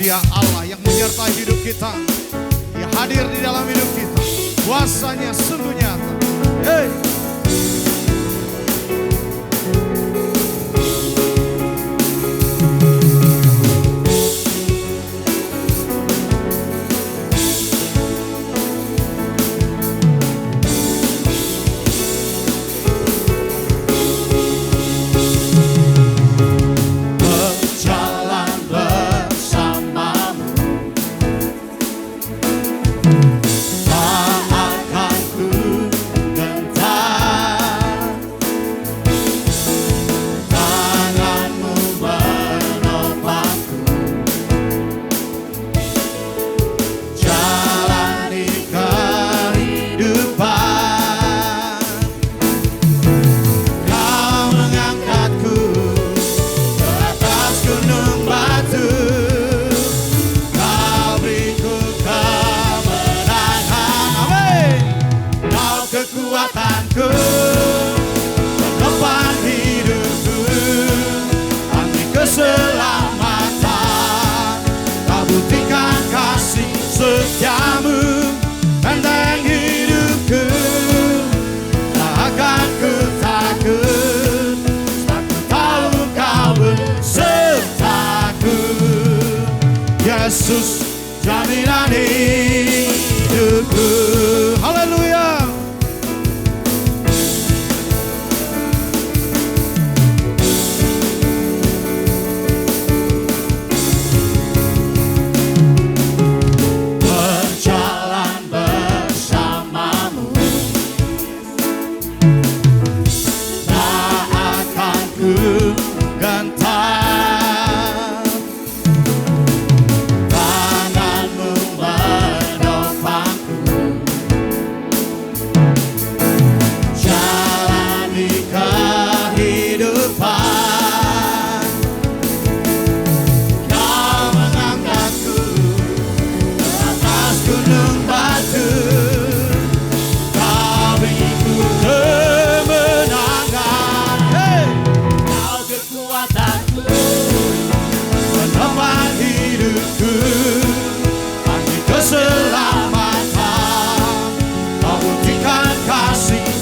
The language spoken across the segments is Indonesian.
Dia Allah yang menyertai hidup kita. Dia hadir di dalam hidup kita. Kuasanya sungguh nyata. Hey. Kekuatanku, penopang hidupku, angin keselamatan, kau buktikan kasih setiamu, benteng hidupku, tak akan ku takut, sebab ku tahu kau besertaku. Yesus jaminan hidupku. Haleluya.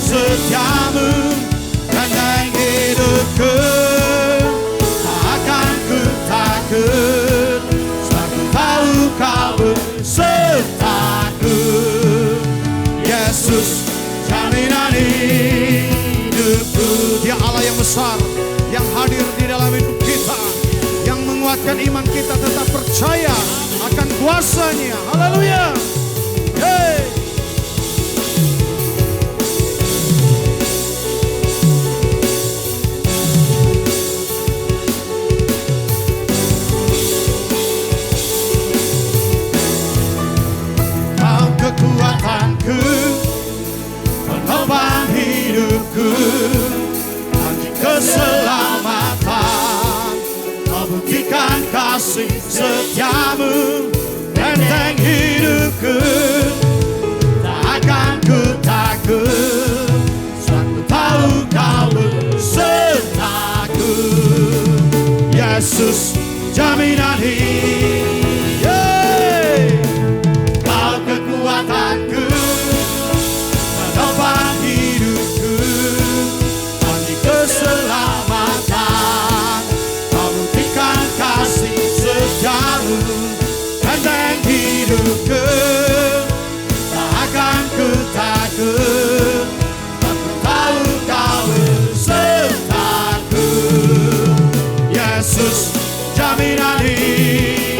Setiamu benteng hidupku, tak akan ku takut, sebab ku tahu kau besertaku. Yesus jaminan hidupku. Dia Allah yang besar, yang hadir di dalam hidup kita, yang menguatkan iman kita tetap percaya akan kuasanya. Haleluya. Hey. Kekuatanku, penopang hidupku, angin keselamatan, kau buktikan kasih setiamu, benteng hidupku, tak akan ku takut, sebab ku tahu kau besertaku. Yesus jaminan hidup. Kekuatanku, penopang hidupku, angin keselamatan, kau buktikan kasih setiamu, benteng hidupku, tak akan ku takut, aku tahu kau besertaku. Yesus jaminan hidup.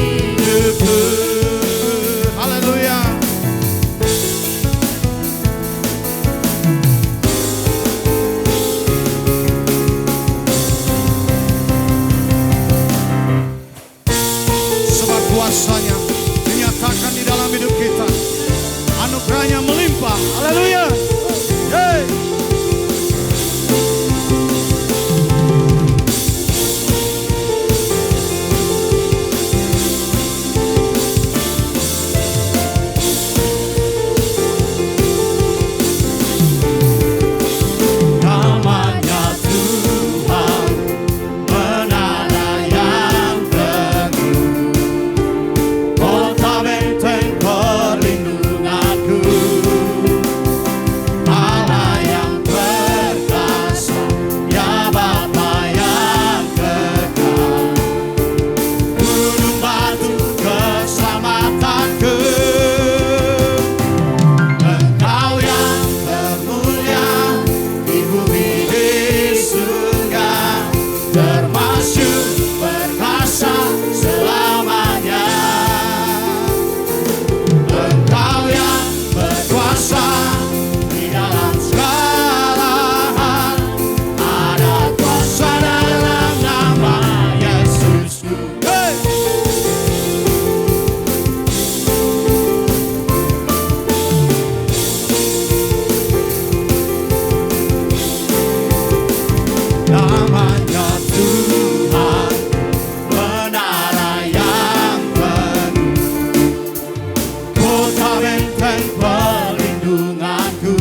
dan perlindunganku.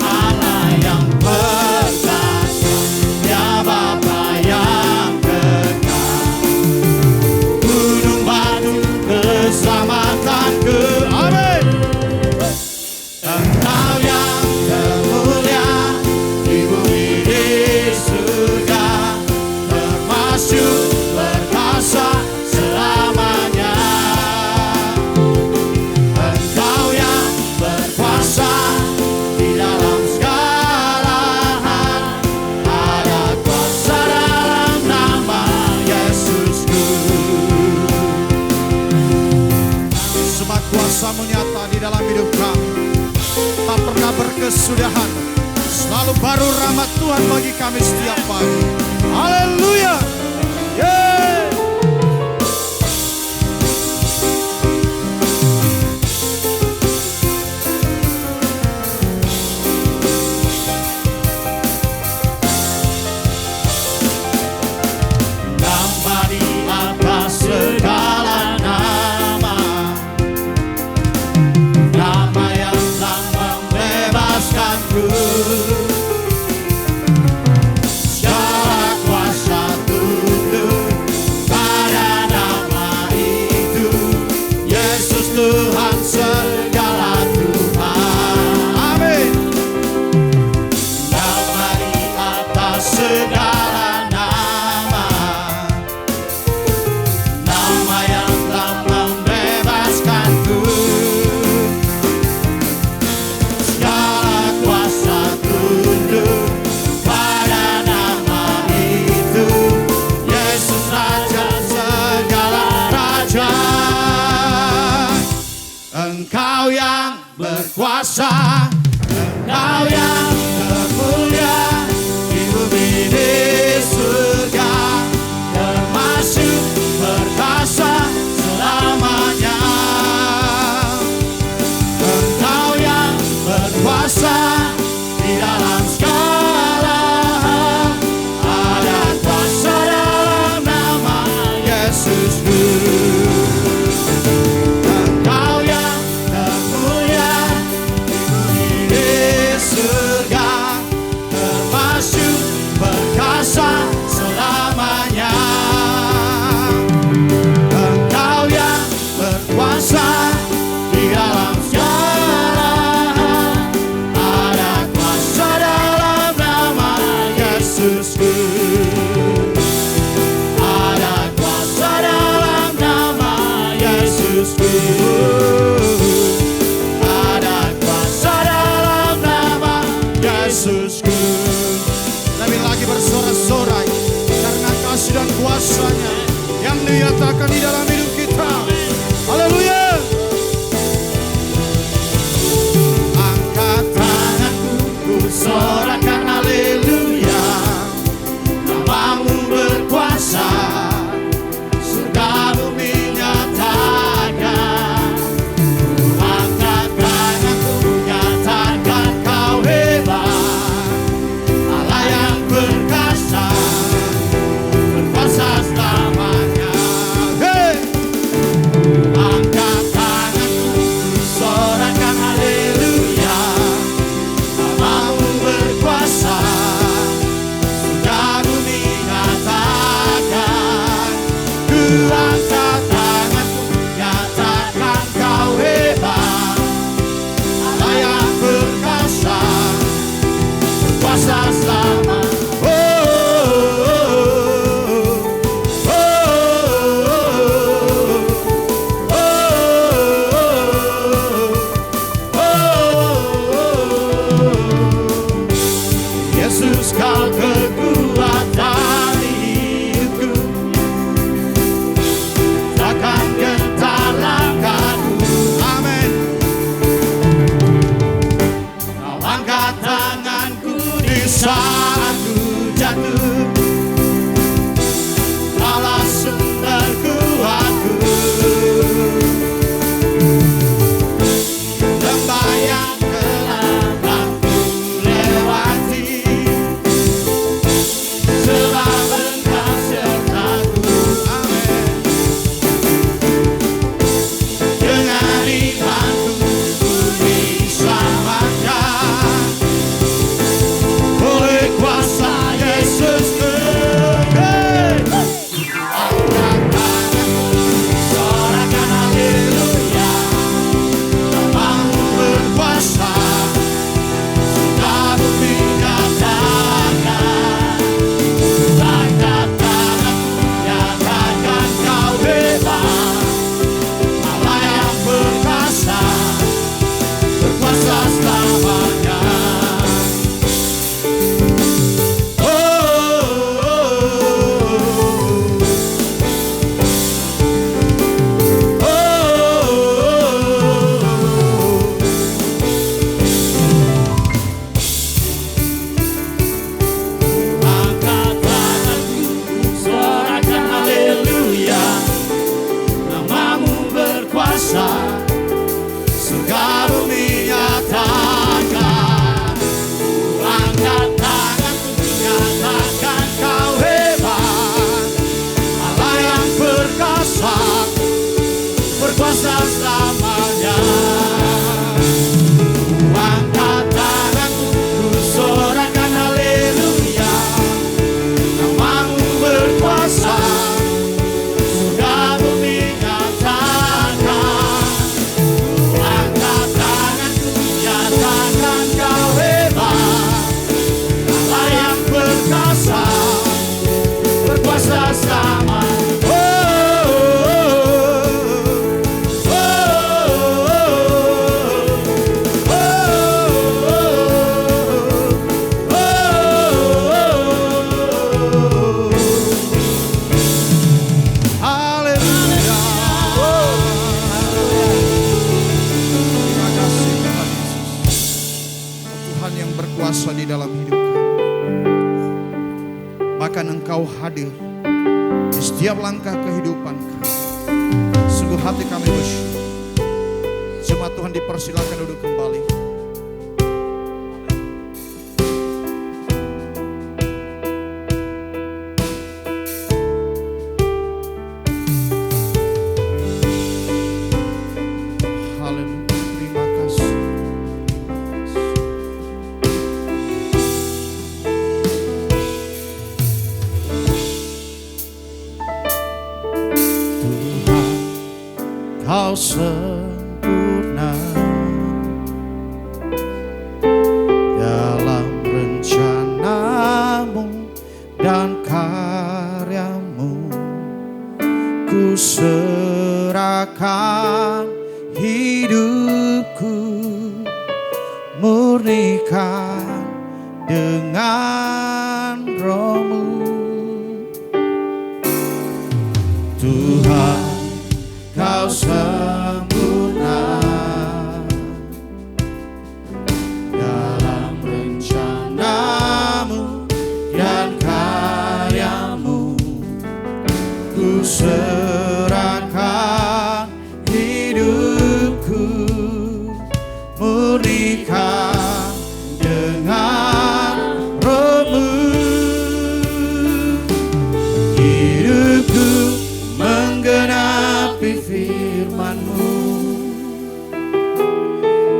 Allah yang perkasa, ya Bapa yang kekal, gunung batu keselamatanku. Amin. Engkau yang termulia di bumi di surga, termasyur perkasa selamanya. Engkau yang berkuasa di dalam segala hal, ada kuasa dalam nama Yesusku. Sebab kuasa-Mu nyata di dalam hidup kami, tak pernah berkesudahan, selalu baru rahmat Tuhan bagi kami setiap pagi. Haleluya. Yeah. Nama di atas segala nama, nama yang telah membebaskanku. Segala kuasa tunduk pada nama itu, Yesus Tuhan segala Tuhan. Amin. Nama di atas segala nama, nama yang telah membebaskanku. Segala kuasa tunduk pada nama itu, Yesus Raja segala raja. Engkau yang berkuasa, Engkau yang termulia di bumi di surga, termasyur perkasa selamanya. Engkau yang berkuasa di dalam segala hal, ada kuasa dalam nama Yesusku. Engkau yang termulia di bumi di surga, termasyur perkasa selamanya. Engkau yang berkuasa di dalam segala hal, ada kuasa dalam nama Yesusku. Ada kuasa dalam nama Yesusku. Ada kuasa dalam nama Yesusku. Lebih lagi bersorak-sorai karena kasih dan kuasa-Nya yang dinyatakan di dalam hidup kita. Haleluya. Angkat tanganku, ku sorakan haleluya. Namamu berkuasa, surga bumi nyatakan. berkuasa selamanya. Angkat tanganku, ku sorakan haleluya. Namamu berkuasa, surga bumi nyatakan. Angkat tanganku, nyatakan kau hebat. Allah yang perkasa, berkuasa selamanya. Berkuasa di dalam hidup kami. Bahkan Engkau hadir di setiap langkah kehidupan kami. Sungguh hati kami bersyukur. Jemaat Tuhan dipersilakan duduk kembali. Kau sempurna dalam rencanamu dan karyamu. Ku serahkan hidupku, murnikan dengan Roh-Mu. Tuhan, Kau sempurna dalam rencanamu dan karyamu. Ku serahkan hidupku, murnikan dengan Roh-Mu. Hidupku menggenapi firman-Mu,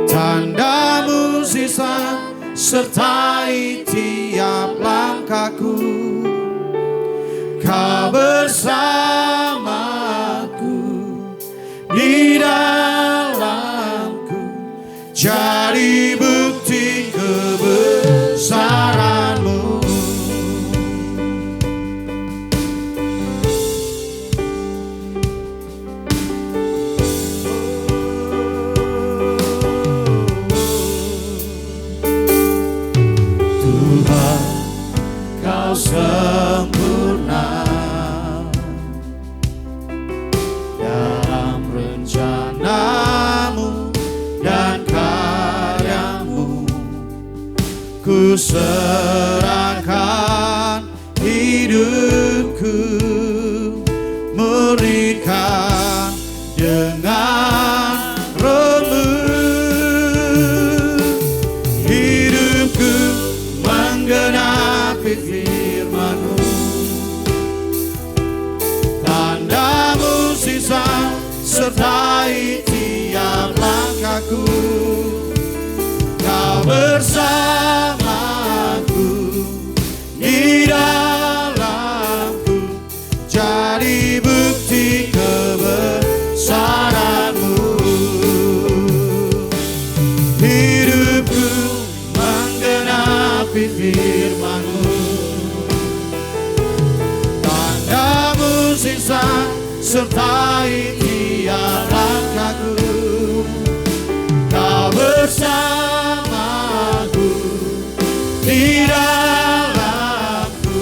tanda mukjizat sertai tiap langkahku. Kau bersamaku, di dalamku, jadi bukti kebesaran-Mu. Kau sempurna dalam rencanamu dan karyamu. Ku serahkan hidupku, murnikan dengan Roh-Mu. Hidupku menggenapi firman-Mu, tanda mukjizat sertai tiap langkahku. Kau bersamaku, di dalamku, jadi bukti kebesaran-Mu. Hidupku menggenapi firman-Mu, tanda mukjizat sertai tiap langkahku. Kau bersamaku, di dalamku,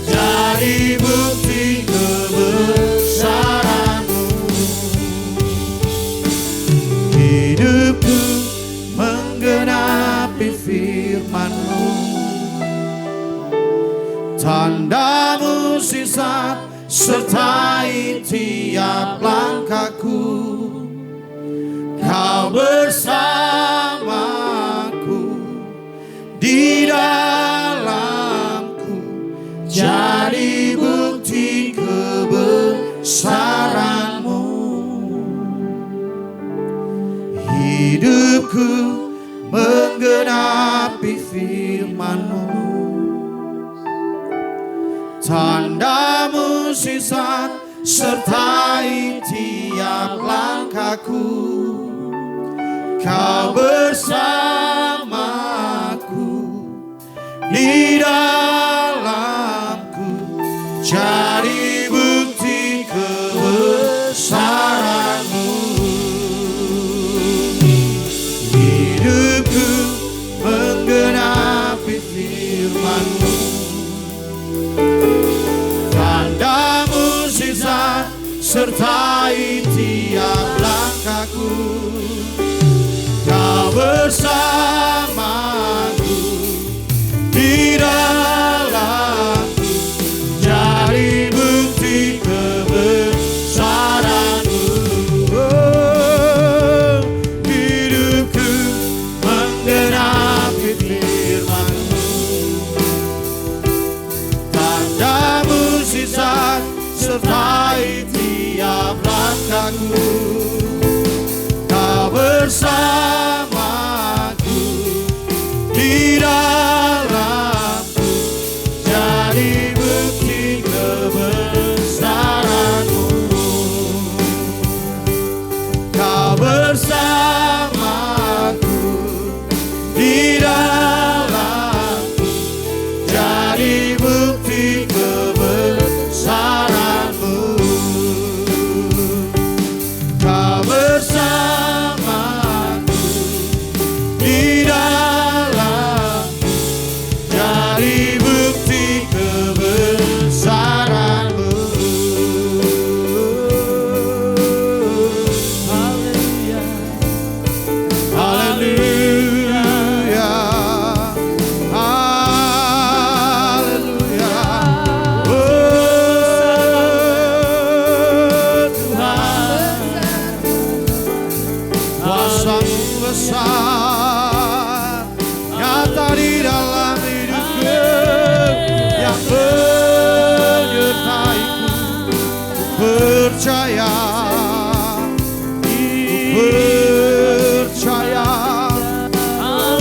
jadi bukti kebesaran-Mu. Hidupku menggenapi firman-Mu, tanda mukjizat sertai tiap langkahku. Kau bersamaku, di dalamku, jadi bukti kebesaran-Mu. hidupku menggenapi firman-Mu. Tanda mukjizat sertai tiap langkahku. Kau bersamaku di dalamku, jadi bukti kebesaran-Mu. Hidupku menggenapi firman-Mu. Tanda mukjizat sertai tiap langkahku. Kau bersamaku di dalamku, jadi bukti kebesaran-Mu. Oh, hidupku menggenapi firman-Mu. Tanda mukjizat sertai tiap langkahku. Kau bersamaku di dalamku, jadi bukti kebesaran-Mu. Kau bersamaku di dalamku, jadi bukti kebesaran-Mu. Kau bersamaku di dalamku, jadi bukti kebesaran-Mu. Haleluya, haleluya, haleluya. Oh Tuhan, kuasa-Mu besar, nyata di dalam hidupku, yang menyertaiku. Ku percaya, ku percaya, ku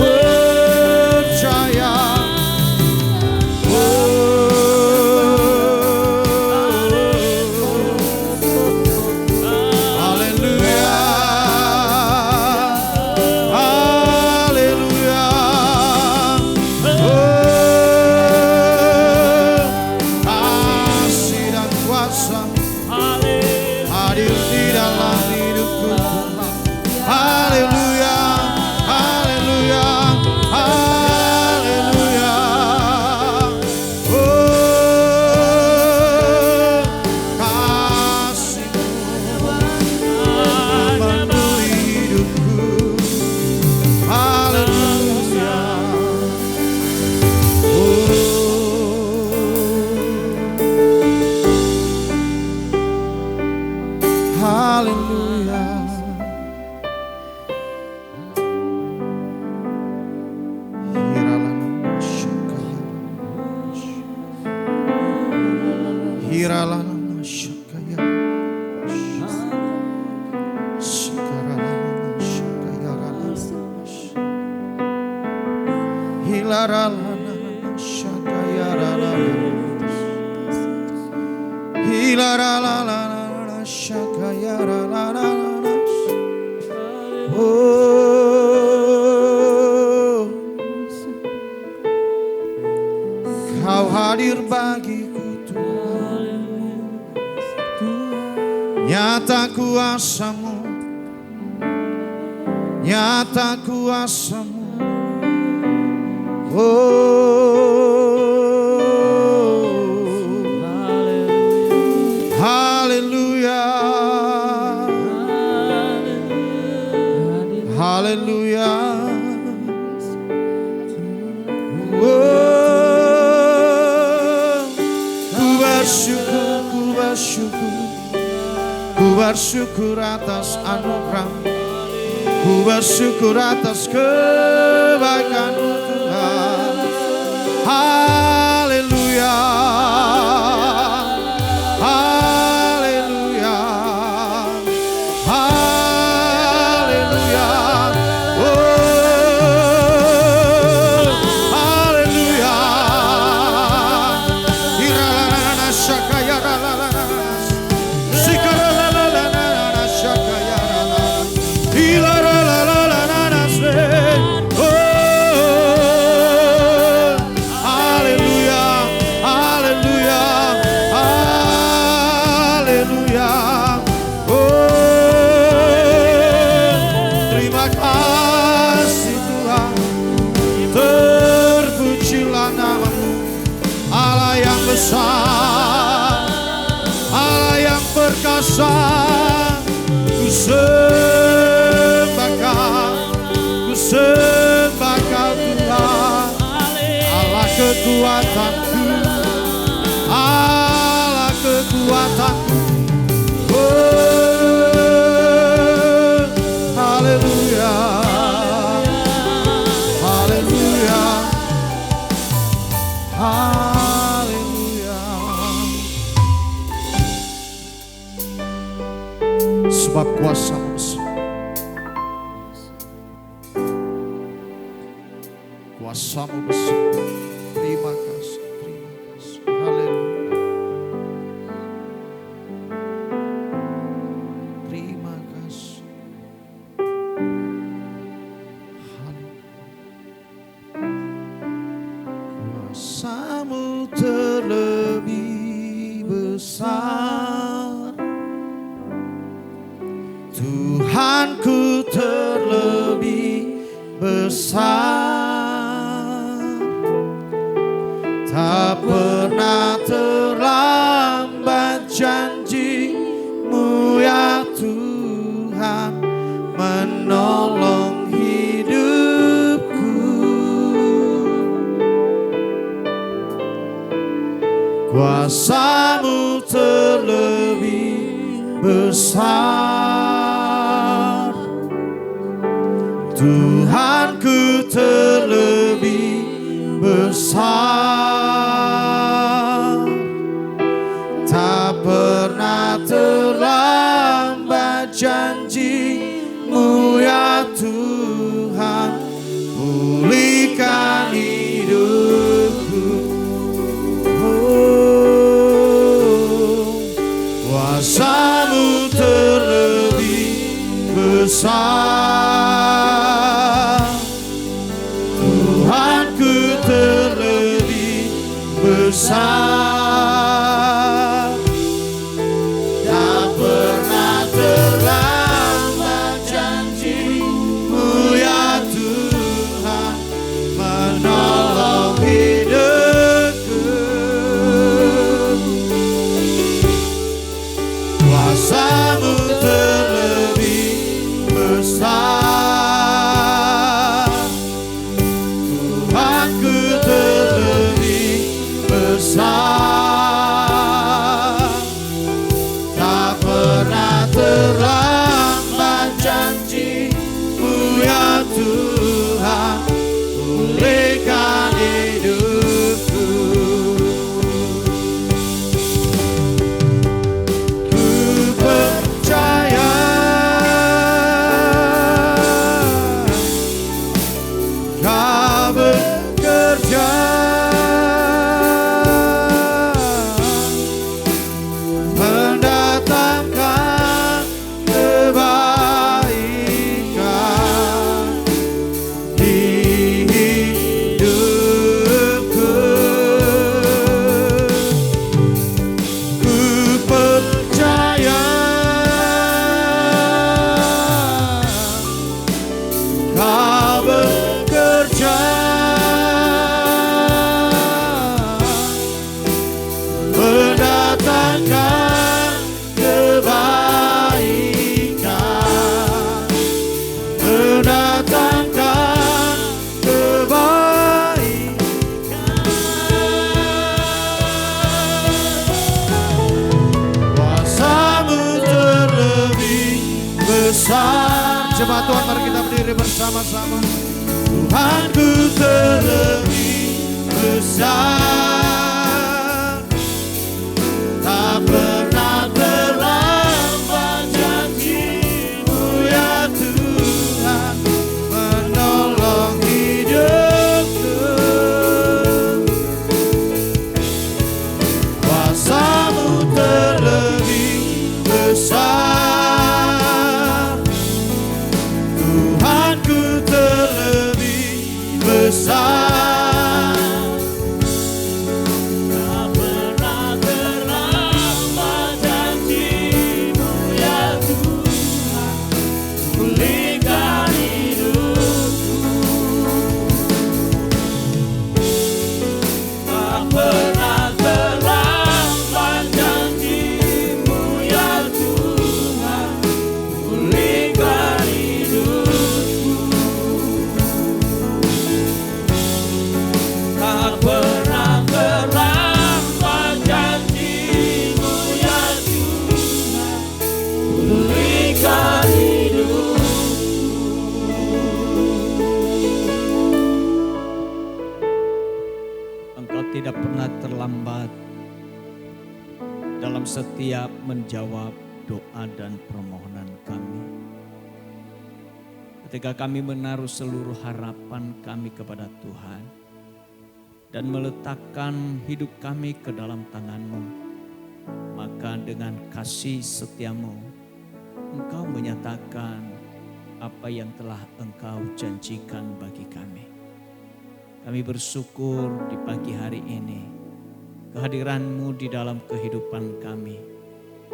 percaya. Haleluya, haleluya. Kasih dan kuasa hadir di dalam hidupku. Haleluya, haleluya, haleluya. Oh, kasih-Mu memenuhi hidupku. Haleluya. Haleluya. Hiralana shakaya, shikaralana shakaya, hilaralana shakaya, hilaralana shakaya. Oh, Kau hadir bagiku Tuhan, nyata kuasa-Mu, nyata kuasa-Mu. Oh, haleluya, haleluya. Oh, ku bersyukur, ku bersyukur, ku bersyukur atas anugerah-Mu. Ku bersyukur atas kebaikan-Mu Tuhan. Haleluya, haleluya, haleluya. Oh, Allah yang perkasa, ku sembah Kau Tuhan, Allah kekuatanku, Allah kekuatanku. Oh, haleluya, haleluya, haleluya. Sebab kuasa-Mu besar, kuasa-Mu besar. Terima kasih, terima kasih. Haleluya. Terima kasih. Kuasa-Mu terlebih besar, Tuhanku terlebih besar, tak pernah terlambat janji-Mu ya Tuhan, menolong hidupku. Kuasa-Mu terlebih besar, Tuhanku terlebih besar, tak pernah terlambat janji-Mu ya Tuhan, pulihkan hidupku. Oh, kuasa-Mu terlebih besar, Tuhanku terlebih besar, tak pernah terlambat janji-Mu ya Tuhan, menolong hidupku. Kuasa-Mu terlebih besar, Tuhanku terlebih besar, tak pernah terlambat janji-Mu ya Tuhan, pulihkan hidupku. Ku percaya Kau bekerja, mendatangkan kebaikan di hidupku. Ku percaya Kau bekerja, mendatangkan kebaikan, mendatangkan kebaikan. Kuasa-Mu terlebih besar. Jemaat Tuhan, mari kita berdiri bersama-sama. Tuhanku terlebih besar, tak pernah terlambat janji-Mu ya Tuhan, menolong hidupku. Kuasa-Mu terlebih besar, setiap menjawab doa dan permohonan kami. Ketika kami menaruh seluruh harapan kami kepada Tuhan dan meletakkan hidup kami ke dalam tangan-Mu, maka dengan kasih setiamu, Engkau menyatakan apa yang telah Engkau janjikan bagi kami. Kami bersyukur di pagi hari ini, kehadiran-Mu di dalam kehidupan kami,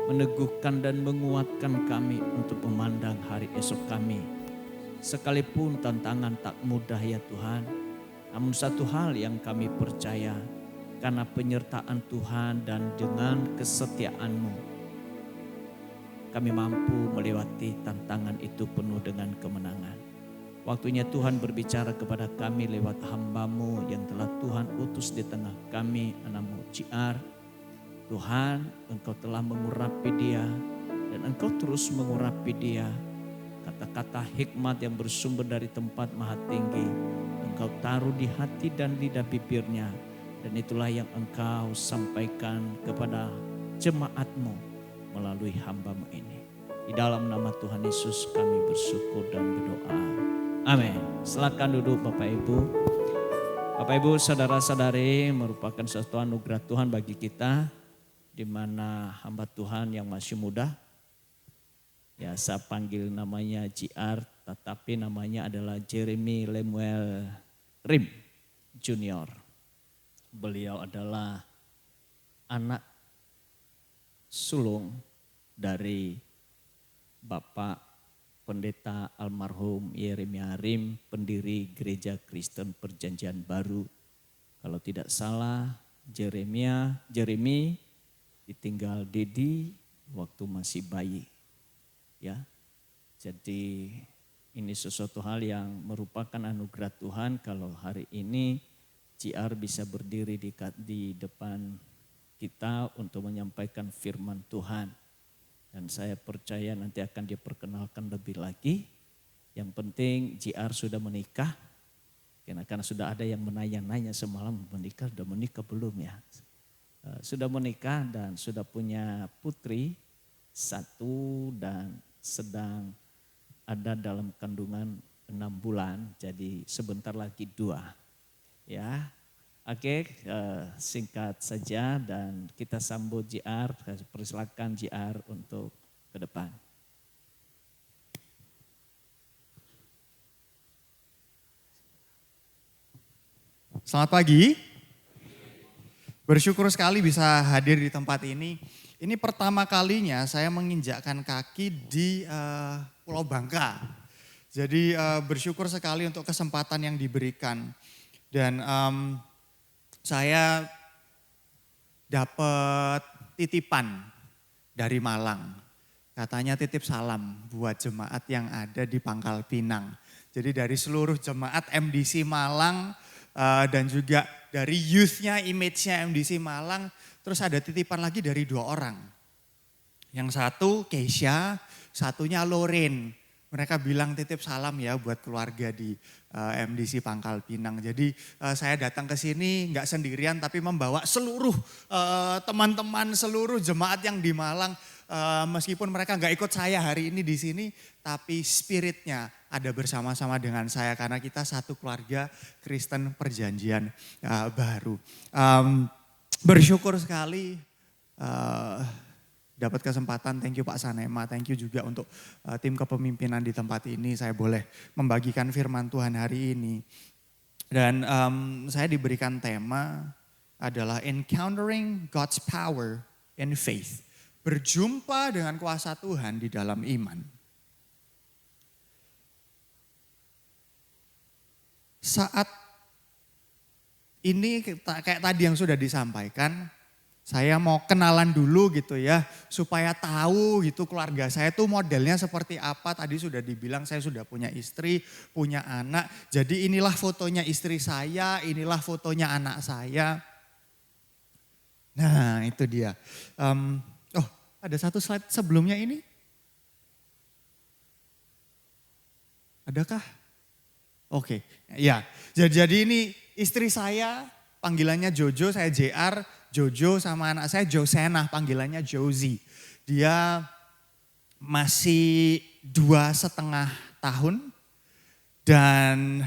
meneguhkan dan menguatkan kami untuk memandang hari esok kami. Sekalipun tantangan tak mudah ya Tuhan, namun satu hal yang kami percaya, karena penyertaan Tuhan dan dengan kesetiaan-Mu, kami mampu melewati tantangan itu penuh dengan kemenangan. Waktunya Tuhan berbicara kepada kami lewat hamba-Mu yang telah Tuhan utus di tengah kami, anakmu JR. Tuhan, Engkau telah mengurapi dia dan Engkau terus mengurapi dia. Kata-kata hikmat yang bersumber dari tempat maha tinggi, Engkau taruh di hati dan lidah bibirnya. Dan itulah yang Engkau sampaikan kepada jemaat-Mu melalui hamba-Mu ini. Di dalam nama Tuhan Yesus kami bersyukur dan berdoa. Amin. Silakan duduk Bapak Ibu. Bapak Ibu, saudara-saudari, merupakan suatu anugerah Tuhan bagi kita, di mana hamba Tuhan yang masih muda, ya saya panggil namanya JR, tetapi namanya adalah Jeremy Lemuel Rim Junior. Beliau adalah anak sulung dari Bapak Pendeta almarhum Yeremia Rim, pendiri Gereja Kristen Perjanjian Baru. Kalau tidak salah, Jeremy ditinggal Dedi waktu masih bayi. Ya, jadi ini sesuatu hal yang merupakan anugerah Tuhan kalau hari ini JR bisa berdiri di depan kita untuk menyampaikan firman Tuhan. Dan saya percaya nanti akan diperkenalkan lebih lagi. Yang penting JR sudah menikah. Karena sudah ada yang menanya-nanya semalam, sudah menikah belum ya? Sudah menikah dan sudah punya putri satu dan sedang ada dalam kandungan 6 bulan. Jadi sebentar lagi 2 ya. Oke, singkat saja dan kita sambut JR, persilakan JR untuk ke depan. Selamat pagi, bersyukur sekali bisa hadir di tempat ini. Ini pertama kalinya saya menginjakkan kaki di Pulau Bangka. Jadi bersyukur sekali untuk kesempatan yang diberikan. Dan saya dapat titipan dari Malang. Katanya titip salam buat jemaat yang ada di Pangkal Pinang. Jadi dari seluruh jemaat MDC Malang dan juga dari youth-nya, image-nya MDC Malang. Terus ada titipan lagi dari 2 orang. Yang satu Keisha, satunya Lorraine. Mereka bilang titip salam ya buat keluarga di MDC Pangkal Pinang. Jadi saya datang ke sini nggak sendirian tapi membawa seluruh teman-teman, seluruh jemaat yang di Malang. Meskipun mereka nggak ikut saya hari ini di sini, tapi spiritnya ada bersama-sama dengan saya karena kita satu keluarga Kristen Perjanjian Baru. Bersyukur sekali dapat kesempatan, thank you Pak Sanema, thank you juga untuk tim kepemimpinan di tempat ini. Saya boleh membagikan firman Tuhan hari ini. Dan saya diberikan tema adalah Encountering God's Power in Faith. Berjumpa dengan kuasa Tuhan di dalam iman. Saat ini kayak tadi yang sudah disampaikan, saya mau kenalan dulu gitu ya, supaya tahu gitu keluarga saya tuh modelnya seperti apa. Tadi sudah dibilang saya sudah punya istri, punya anak. Jadi inilah fotonya istri saya, inilah fotonya anak saya. Nah itu dia. Ada satu slide sebelumnya ini. Adakah? Oke, ya. Jadi ini istri saya, panggilannya Jojo, saya JR. Jojo sama anak saya Josena, panggilannya Josie. Dia masih 2,5 tahun dan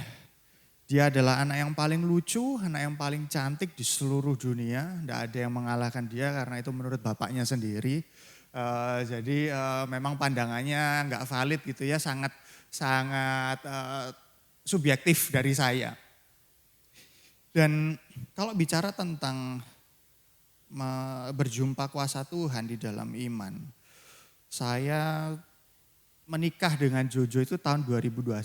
dia adalah anak yang paling lucu, anak yang paling cantik di seluruh dunia. Tidak ada yang mengalahkan dia karena itu menurut bapaknya sendiri. Jadi memang pandangannya nggak valid gitu ya, sangat subjektif dari saya. Dan kalau bicara tentang berjumpa kuasa Tuhan di dalam iman, saya menikah dengan Jojo itu tahun 2021.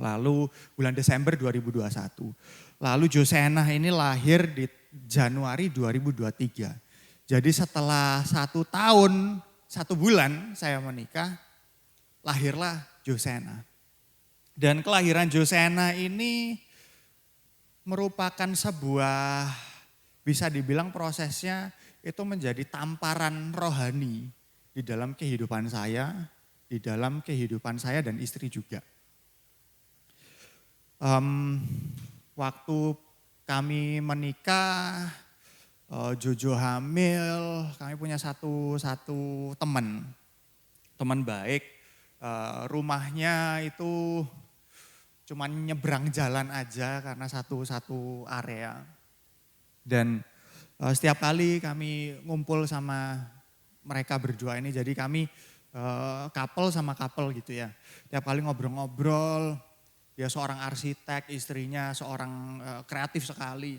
Lalu bulan Desember 2021. Lalu Josena ini lahir di Januari 2023. Jadi setelah 1 tahun, 1 bulan saya menikah, lahirlah Josena. Dan kelahiran Josena ini merupakan sebuah, bisa dibilang prosesnya itu menjadi tamparan rohani di dalam kehidupan saya, dan istri juga. Waktu kami menikah, Jojo hamil, kami punya satu teman baik, rumahnya itu cuman nyebrang jalan aja karena satu area. Dan setiap kali kami ngumpul sama mereka berdua ini, jadi kami couple sama couple gitu ya. Tiap kali ngobrol-ngobrol, dia seorang arsitek, istrinya seorang kreatif sekali.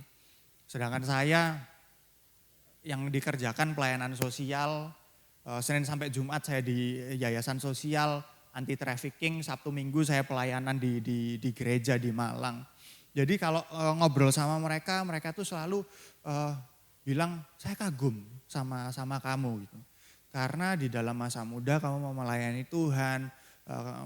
Sedangkan saya yang dikerjakan pelayanan sosial, Senin sampai Jumat saya di yayasan sosial, anti trafficking, Sabtu Minggu saya pelayanan di gereja di Malang. Jadi kalau ngobrol sama mereka tuh selalu bilang saya kagum sama kamu gitu. Karena di dalam masa muda kamu mau melayani Tuhan,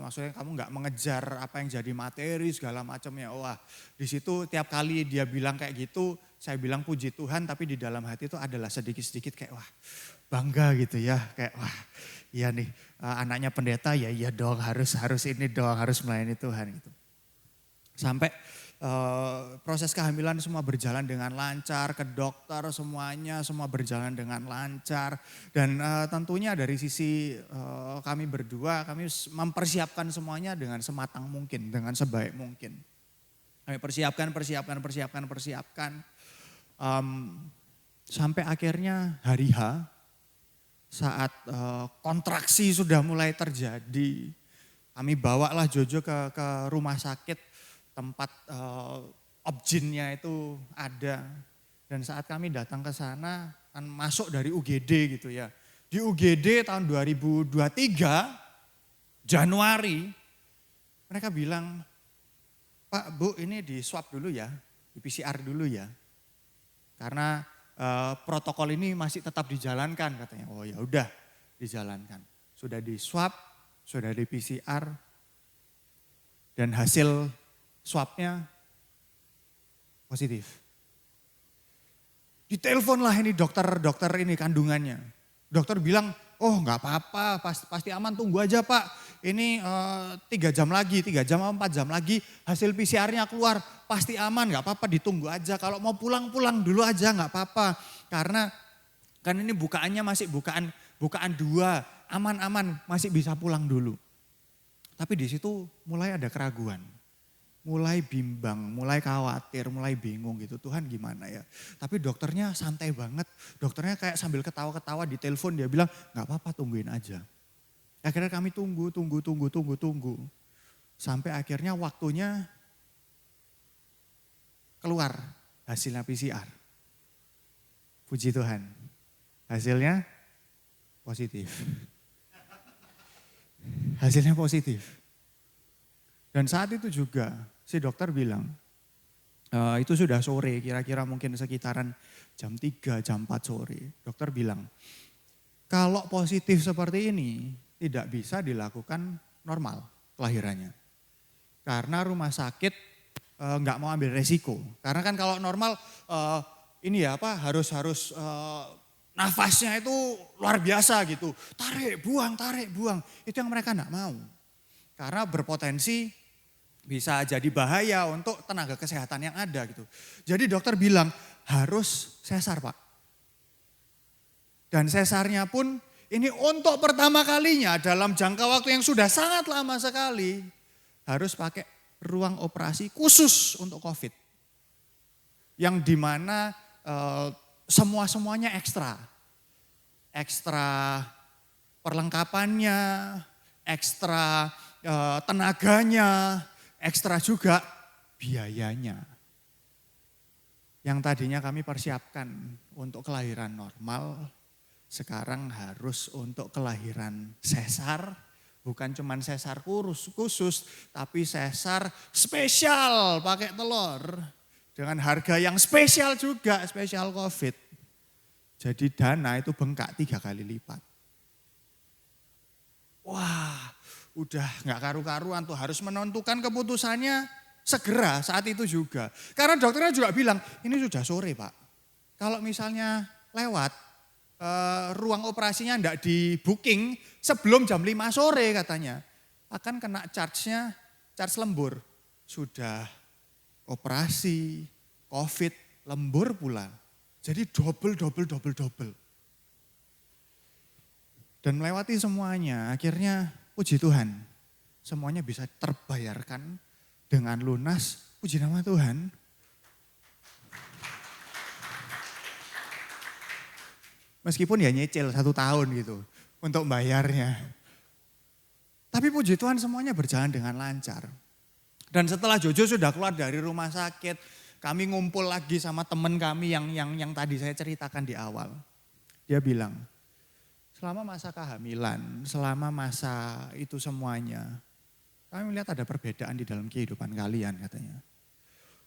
maksudnya kamu nggak mengejar apa yang jadi materi segala macamnya. Wah, di situ tiap kali dia bilang kayak gitu, saya bilang puji Tuhan, tapi di dalam hati itu adalah sedikit-sedikit kayak wah bangga gitu ya, kayak wah iya nih anaknya pendeta ya iya dong harus ini dong harus melayani Tuhan gitu. Sampai proses kehamilan semua berjalan dengan lancar, ke dokter semuanya semua berjalan dengan lancar. Dan tentunya dari sisi kami berdua, kami mempersiapkan semuanya dengan sematang mungkin, dengan sebaik mungkin. Kami persiapkan. Sampai akhirnya hari H, saat kontraksi sudah mulai terjadi, kami bawalah Jojo ke rumah sakit, tempat objinnya itu ada. Dan saat kami datang ke sana, kan masuk dari UGD gitu ya. Di UGD tahun 2023, Januari, mereka bilang, Pak, Bu ini di swab dulu ya, di PCR dulu ya. Karena protokol ini masih tetap dijalankan katanya. Oh ya udah dijalankan. Sudah di swab, sudah di PCR, dan hasil swabnya positif. Ditelepon lah ini dokter ini kandungannya. Dokter bilang, oh nggak apa-apa, pasti aman, tunggu aja Pak. Ini 3 jam lagi, 3 jam atau 4 jam lagi hasil PCR-nya keluar. Pasti aman, nggak apa-apa ditunggu aja. Kalau mau pulang dulu aja nggak apa-apa. Karena kan ini bukaannya masih bukaan 2, aman-aman masih bisa pulang dulu. Tapi di situ mulai ada keraguan. Mulai bimbang, mulai khawatir, mulai bingung gitu. Tuhan gimana ya? Tapi dokternya santai banget. Dokternya kayak sambil ketawa-ketawa di telepon dia bilang, nggak apa-apa tungguin aja. Akhirnya kami tunggu. Sampai akhirnya waktunya keluar hasilnya PCR. Puji Tuhan. Hasilnya positif. Hasilnya positif. Dan saat itu juga si dokter bilang, itu sudah sore, kira-kira mungkin sekitaran jam 3, jam 4 sore. Dokter bilang, kalau positif seperti ini tidak bisa dilakukan normal kelahirannya. Karena rumah sakit nggak mau ambil resiko. Karena kan kalau normal harus nafasnya itu luar biasa gitu. Tarik, buang. Itu yang mereka nggak mau. Karena berpotensi bisa jadi bahaya untuk tenaga kesehatan yang ada gitu. Jadi dokter bilang, harus sesar Pak. Dan sesarnya pun ini untuk pertama kalinya dalam jangka waktu yang sudah sangat lama sekali harus pakai ruang operasi khusus untuk COVID. Yang dimana semua-semuanya ekstra. Ekstra perlengkapannya, ekstra tenaganya, ekstra juga biayanya. Yang tadinya kami persiapkan untuk kelahiran normal, sekarang harus untuk kelahiran sesar, bukan cuma sesar khusus, tapi sesar spesial pakai telur. Dengan harga yang spesial juga, spesial COVID. Jadi dana itu bengkak 3 kali lipat. Wah, udah gak karu-karuan tuh, harus menentukan keputusannya segera saat itu juga. Karena dokternya juga bilang, ini sudah sore Pak. Kalau misalnya lewat, ruang operasinya enggak di booking sebelum jam 5 sore katanya. Akan kena charge lembur. Sudah operasi, COVID, lembur pula. Jadi double. Dan melewati semuanya, akhirnya puji Tuhan. Semuanya bisa terbayarkan dengan lunas, puji nama Tuhan. Meskipun ya nyicil 1 tahun gitu untuk bayarnya. Tapi puji Tuhan semuanya berjalan dengan lancar. Dan setelah Jojo sudah keluar dari rumah sakit, kami ngumpul lagi sama teman kami yang tadi saya ceritakan di awal. Dia bilang, selama masa kehamilan, selama masa itu semuanya, kami melihat ada perbedaan di dalam kehidupan kalian katanya.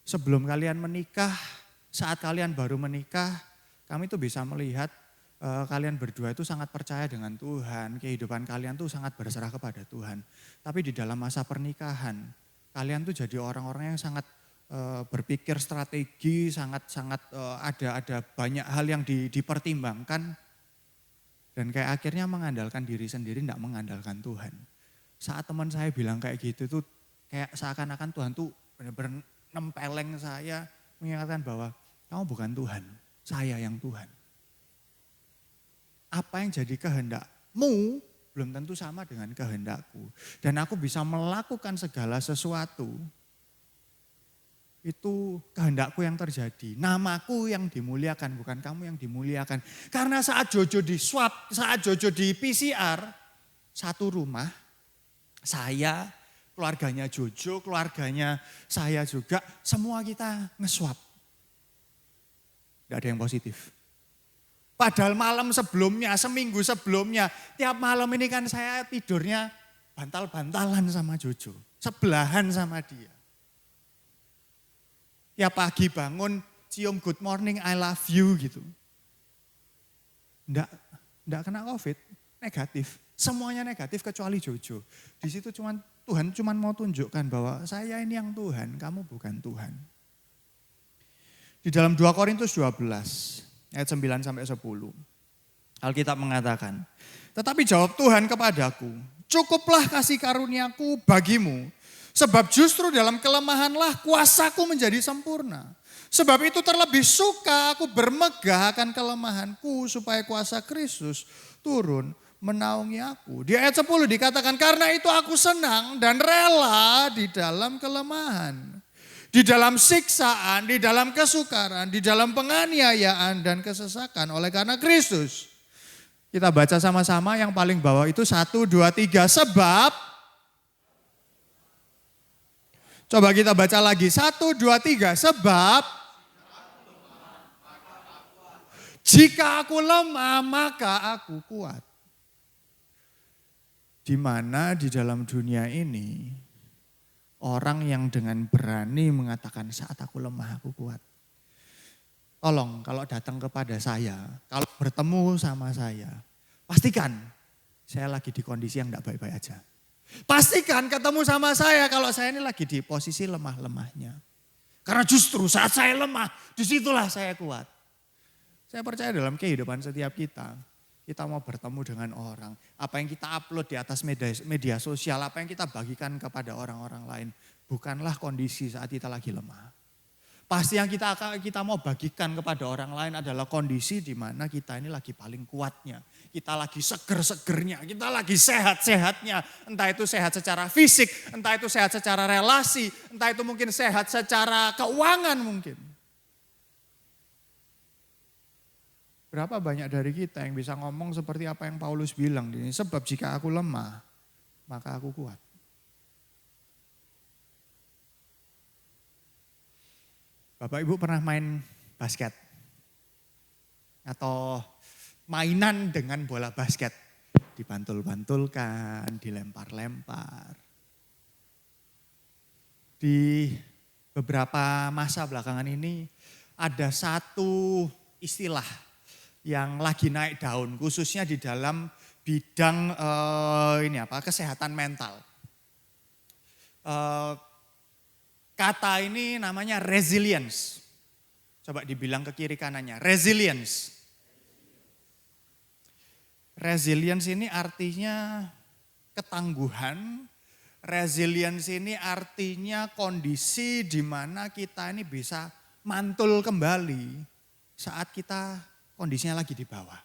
Sebelum kalian menikah, saat kalian baru menikah, kami tuh bisa melihat kalian berdua itu sangat percaya dengan Tuhan, kehidupan kalian tuh sangat berserah kepada Tuhan. Tapi di dalam masa pernikahan, kalian tuh jadi orang-orang yang sangat berpikir strategi, sangat ada banyak hal yang dipertimbangkan. Dan kayak akhirnya mengandalkan diri sendiri, tidak mengandalkan Tuhan. Saat teman saya bilang kayak gitu tuh, kayak seakan-akan Tuhan tuh benar-benar nempeleng saya, mengingatkan bahwa kamu bukan Tuhan, saya yang Tuhan. Apa yang jadi kehendakmu belum tentu sama dengan kehendakku. Dan aku bisa melakukan segala sesuatu. Itu kehendakku yang terjadi. Namaku yang dimuliakan, bukan kamu yang dimuliakan. Karena saat Jojo di swab, saat Jojo di PCR, satu rumah, saya, keluarganya Jojo, keluarganya saya juga, semua kita nge-swab. Gak ada yang positif. Padahal malam sebelumnya, seminggu sebelumnya, tiap malam ini kan saya tidurnya bantal-bantalan sama Jojo. Sebelahan sama dia. Tiap pagi bangun, cium good morning, I love you gitu. Enggak kena COVID, negatif. Semuanya negatif kecuali Jojo. Di situ Tuhan cuma mau tunjukkan bahwa saya ini yang Tuhan, kamu bukan Tuhan. Di dalam 2 Korintus 12. Ayat 9 sampai 10. Alkitab mengatakan, tetapi jawab Tuhan kepadaku, cukuplah kasih karuniaku bagimu, sebab justru dalam kelemahanlah kuasaku menjadi sempurna. Sebab itu terlebih suka aku bermegah akan kelemahanku, supaya kuasa Kristus turun menaungi aku. Di ayat 10 dikatakan, karena itu aku senang dan rela di dalam kelemahan. Di dalam siksaan, di dalam kesukaran, di dalam penganiayaan dan kesesakan oleh karena Kristus. Kita baca sama-sama yang paling bawah itu 1, 2, 3. Sebab, coba kita baca lagi 1, 2, 3. Sebab, jika aku lemah maka aku kuat. Di mana di dalam dunia ini, orang yang dengan berani mengatakan saat aku lemah aku kuat. Tolong kalau datang kepada saya, kalau bertemu sama saya, pastikan saya lagi di kondisi yang tidak baik-baik aja. Pastikan ketemu sama saya kalau saya ini lagi di posisi lemah-lemahnya. Karena justru saat saya lemah, disitulah saya kuat. Saya percaya dalam kehidupan setiap kita mau bertemu dengan orang, apa yang kita upload di atas media sosial, apa yang kita bagikan kepada orang-orang lain, bukanlah kondisi saat kita lagi lemah. Pasti yang kita mau bagikan kepada orang lain adalah kondisi di mana kita ini lagi paling kuatnya. Kita lagi seger-segernya, kita lagi sehat-sehatnya. Entah itu sehat secara fisik, entah itu sehat secara relasi, entah itu mungkin sehat secara keuangan mungkin. Berapa banyak dari kita yang bisa ngomong seperti apa yang Paulus bilang ini, sebab jika aku lemah, maka aku kuat. Bapak Ibu pernah main basket? Atau mainan dengan bola basket? Dibantul-bantulkan, dilempar-lempar. Di beberapa masa belakangan ini ada satu istilah yang lagi naik daun, khususnya di dalam bidang kesehatan mental. Kata ini namanya resilience. Coba dibilang ke kiri kanannya, resilience. Resilience ini artinya ketangguhan. Resilience ini artinya kondisi di mana kita ini bisa mantul kembali saat kita kondisinya lagi di bawah.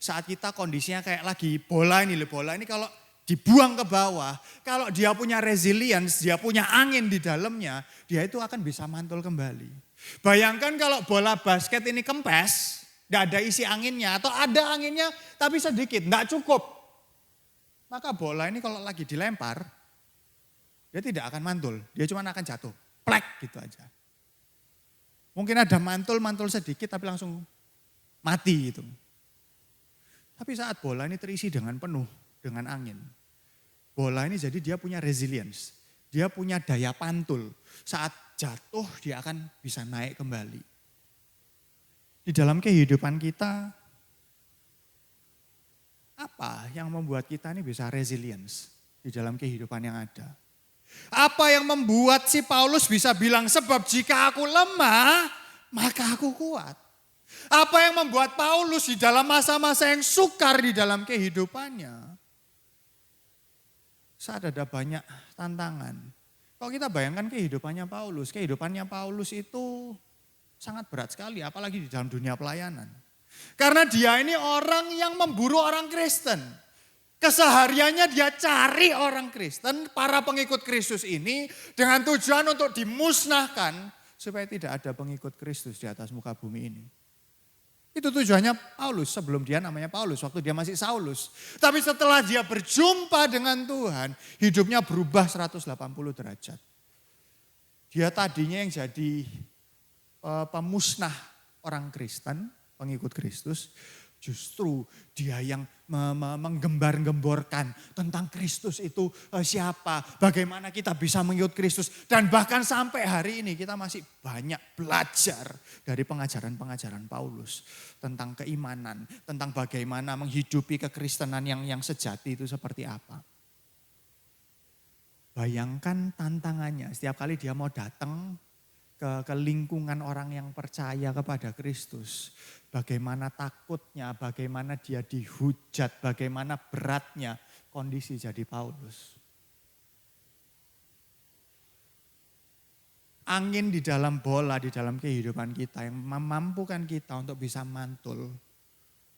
Saat kita kondisinya kayak lagi bola ini kalau dibuang ke bawah, kalau dia punya resilience, dia punya angin di dalamnya, dia itu akan bisa mantul kembali. Bayangkan kalau bola basket ini kempes, tidak ada isi anginnya, atau ada anginnya tapi sedikit, tidak cukup. Maka bola ini kalau lagi dilempar, dia tidak akan mantul, dia cuma akan jatuh, plek gitu aja. Mungkin ada mantul sedikit tapi langsung mati gitu. Tapi saat bola ini terisi dengan penuh, dengan angin. Bola ini jadi dia punya resilience. Dia punya daya pantul. Saat jatuh dia akan bisa naik kembali. Di dalam kehidupan kita, apa yang membuat kita ini bisa resilience di dalam kehidupan yang ada? Apa yang membuat si Paulus bisa bilang, sebab jika aku lemah, maka aku kuat. Apa yang membuat Paulus di dalam masa-masa yang sukar di dalam kehidupannya, saat ada banyak tantangan. Kalau kita bayangkan kehidupannya Paulus itu sangat berat sekali, apalagi di dalam dunia pelayanan. Karena dia ini orang yang memburu orang Kristen. Kesehariannya dia cari orang Kristen, para pengikut Kristus ini dengan tujuan untuk dimusnahkan supaya tidak ada pengikut Kristus di atas muka bumi ini. Itu tujuannya Paulus sebelum dia namanya Paulus, waktu dia masih Saulus. Tapi setelah dia berjumpa dengan Tuhan, hidupnya berubah 180 derajat. Dia tadinya yang jadi pemusnah orang Kristen, pengikut Kristus, justru dia yang menggembar-gemborkan tentang Kristus itu siapa, bagaimana kita bisa mengikut Kristus. Dan bahkan sampai hari ini kita masih banyak belajar dari pengajaran-pengajaran Paulus tentang keimanan, tentang bagaimana menghidupi kekristenan yang sejati itu seperti apa. Bayangkan tantangannya setiap kali dia mau datang ke lingkungan orang yang percaya kepada Kristus. Bagaimana takutnya, bagaimana dia dihujat, bagaimana beratnya kondisi jadi Paulus. Angin di dalam bola, di dalam kehidupan kita yang memampukan kita untuk bisa mantul,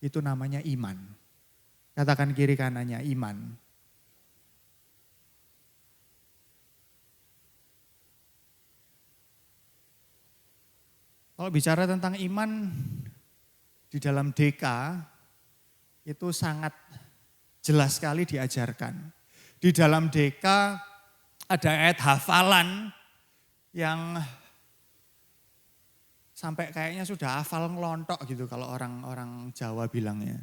itu namanya iman. Katakan kiri kanannya, iman. Kalau bicara tentang iman, di dalam DK itu sangat jelas sekali diajarkan. Di dalam DK ada ayat hafalan yang sampai kayaknya sudah hafal ngelontok gitu kalau orang Jawa bilangnya.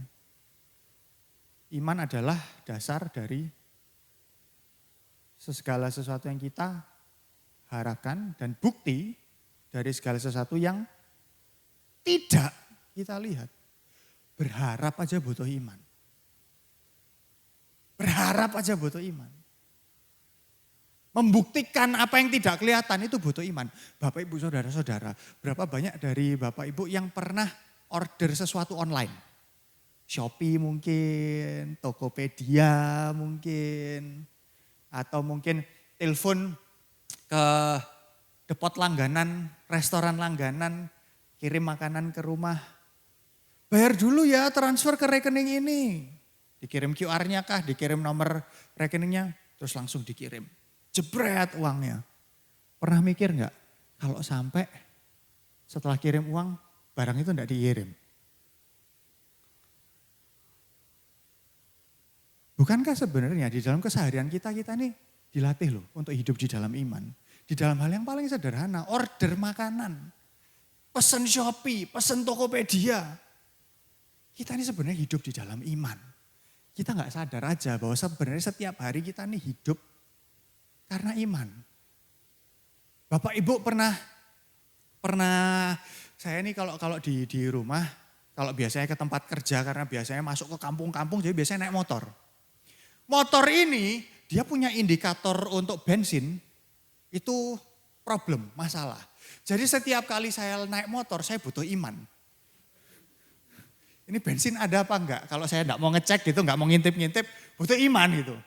Iman adalah dasar dari segala sesuatu yang kita harapkan dan bukti dari segala sesuatu yang tidak kita lihat. Berharap aja butuh iman. Berharap aja butuh iman. Membuktikan apa yang tidak kelihatan itu butuh iman. Bapak Ibu saudara-saudara, berapa banyak dari Bapak Ibu yang pernah order sesuatu online? Shopee mungkin, Tokopedia mungkin, atau mungkin telepon ke depot langganan, restoran langganan, kirim makanan ke rumah. Bayar dulu ya, transfer ke rekening ini. Dikirim QR-nya kah, dikirim nomor rekeningnya, terus langsung dikirim. Jebret uangnya. Pernah mikir nggak kalau sampai setelah kirim uang, barang itu enggak dikirim? Bukankah sebenarnya di dalam keseharian kita nih dilatih loh untuk hidup di dalam iman. Di dalam hal yang paling sederhana, order makanan, pesen Shopee, pesen Tokopedia. Kita ini sebenarnya hidup di dalam iman. Kita nggak sadar aja bahwa sebenarnya setiap hari kita ini hidup karena iman. Bapak Ibu pernah saya ini kalau di rumah, kalau biasanya ke tempat kerja karena biasanya masuk ke kampung-kampung jadi biasanya naik motor. Motor ini dia punya indikator untuk bensin, itu problem, masalah. Jadi setiap kali saya naik motor saya butuh iman. Ini bensin ada apa enggak? Kalau saya enggak mau ngecek gitu, enggak mau ngintip-ngintip, butuh iman gitu.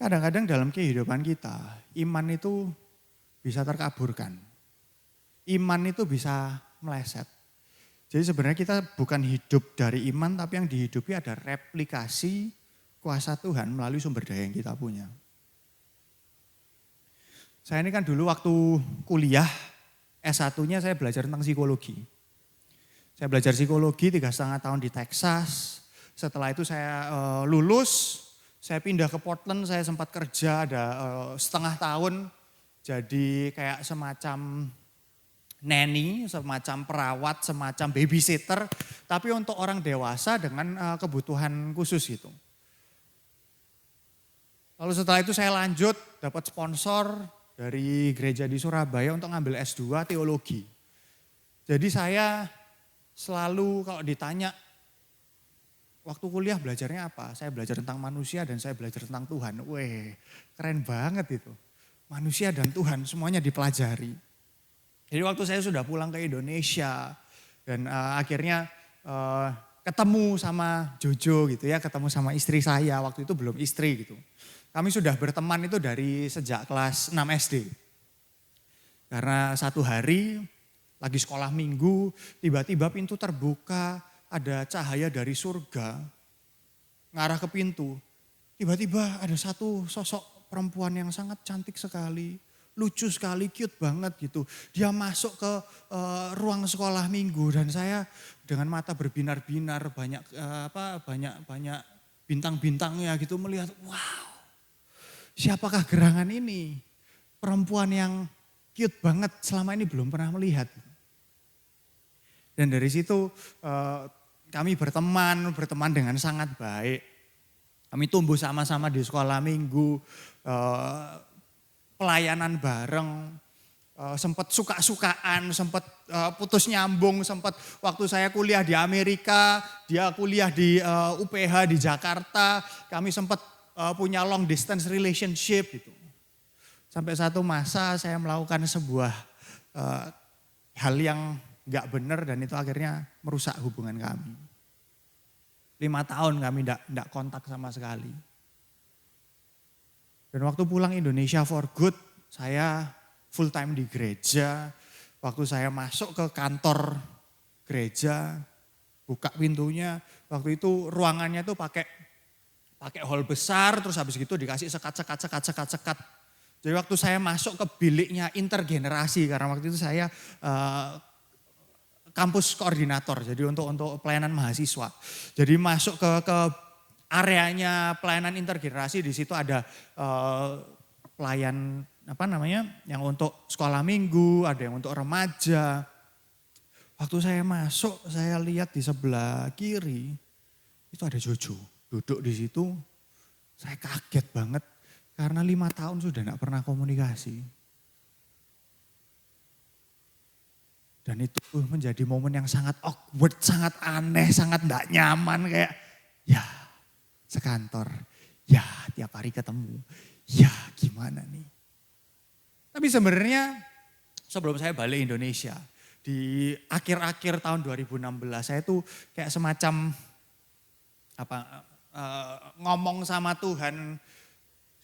Kadang-kadang dalam kehidupan kita, iman itu bisa terkaburkan. Iman itu bisa meleset. Jadi sebenarnya kita bukan hidup dari iman, tapi yang dihidupi ada replikasi kuasa Tuhan melalui sumber daya yang kita punya. Saya ini kan dulu waktu kuliah, S1-nya saya belajar tentang psikologi. Saya belajar psikologi 3,5 tahun di Texas. Setelah itu saya lulus, saya pindah ke Portland, saya sempat kerja ada setengah tahun. Jadi kayak semacam nanny, semacam perawat, semacam babysitter. Tapi untuk orang dewasa dengan kebutuhan khusus gitu. Lalu setelah itu saya lanjut dapat sponsor dari gereja di Surabaya untuk ngambil S2 teologi. Jadi saya selalu kalau ditanya waktu kuliah belajarnya apa? Saya belajar tentang manusia dan saya belajar tentang Tuhan. Weh, keren banget itu. Manusia dan Tuhan semuanya dipelajari. Jadi waktu saya sudah pulang ke Indonesia dan akhirnya ketemu sama Jojo gitu ya, ketemu sama istri saya. Waktu itu belum istri gitu. Kami sudah berteman itu dari sejak kelas 6 SD. Karena satu hari lagi sekolah minggu, tiba-tiba pintu terbuka, ada cahaya dari surga ngarah ke pintu. Tiba-tiba ada satu sosok perempuan yang sangat cantik sekali, lucu sekali, cute banget gitu. Dia masuk ke ruang sekolah minggu dan saya dengan mata berbinar-binar banyak bintang-bintangnya gitu melihat, wow. Siapakah gerangan ini? Perempuan yang cute banget selama ini belum pernah melihat. Dan dari situ kami berteman dengan sangat baik. Kami tumbuh sama-sama di sekolah minggu, pelayanan bareng, sempat suka-sukaan, sempat putus nyambung, sempat waktu saya kuliah di Amerika, dia kuliah di UPH di Jakarta, kami sempat punya long distance relationship gitu. Sampai satu masa saya melakukan sebuah hal yang gak benar dan itu akhirnya merusak hubungan kami. 5 tahun kami gak kontak sama sekali. Dan waktu pulang Indonesia for good, saya full time di gereja. Waktu saya masuk ke kantor gereja, buka pintunya, waktu itu ruangannya tuh pakai hall besar, terus habis gitu dikasih sekat. Jadi waktu saya masuk ke biliknya intergenerasi, karena waktu itu saya kampus koordinator, jadi untuk pelayanan mahasiswa. Jadi masuk ke areanya pelayanan intergenerasi, di situ ada pelayan yang untuk sekolah minggu, ada yang untuk remaja. Waktu saya masuk, saya lihat di sebelah kiri itu ada Jojo. Duduk di situ, saya kaget banget karena 5 tahun sudah gak pernah komunikasi. Dan itu menjadi momen yang sangat awkward, sangat aneh, sangat gak nyaman. Kayak ya sekantor, ya tiap hari ketemu, ya gimana nih. Tapi sebenarnya sebelum saya balik Indonesia, di akhir-akhir tahun 2016 saya tuh kayak semacam ngomong sama Tuhan,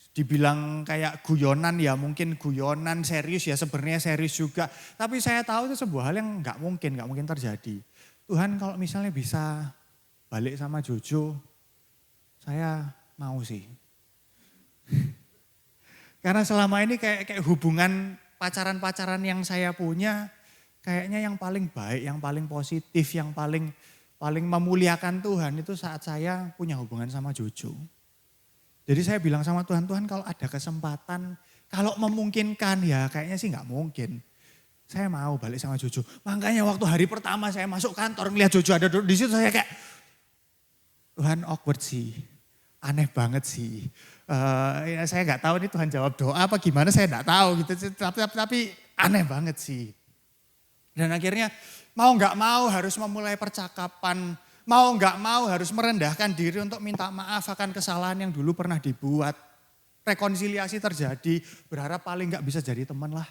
Dibilang kayak guyonan ya mungkin guyonan, serius ya sebenarnya serius juga. Tapi saya tahu itu sebuah hal yang nggak mungkin terjadi. Tuhan kalau misalnya bisa balik sama Jojo, saya mau sih. Karena selama ini kayak hubungan pacaran-pacaran yang saya punya, kayaknya yang paling baik, yang paling positif, yang paling memuliakan Tuhan itu saat saya punya hubungan sama Jojo. Jadi saya bilang sama Tuhan, Tuhan kalau ada kesempatan, kalau memungkinkan ya kayaknya sih nggak mungkin. Saya mau balik sama Jojo. Makanya waktu hari pertama saya masuk kantor ngeliat Jojo ada di situ, saya kayak, Tuhan awkward sih, aneh banget sih. Ya saya nggak tahu ini Tuhan jawab doa apa gimana, saya nggak tahu gitu. Tapi aneh banget sih. Dan akhirnya mau nggak mau harus memulai percakapan. Mau nggak mau harus merendahkan diri untuk minta maaf akan kesalahan yang dulu pernah dibuat. Rekonsiliasi terjadi, berharap paling nggak bisa jadi teman lah.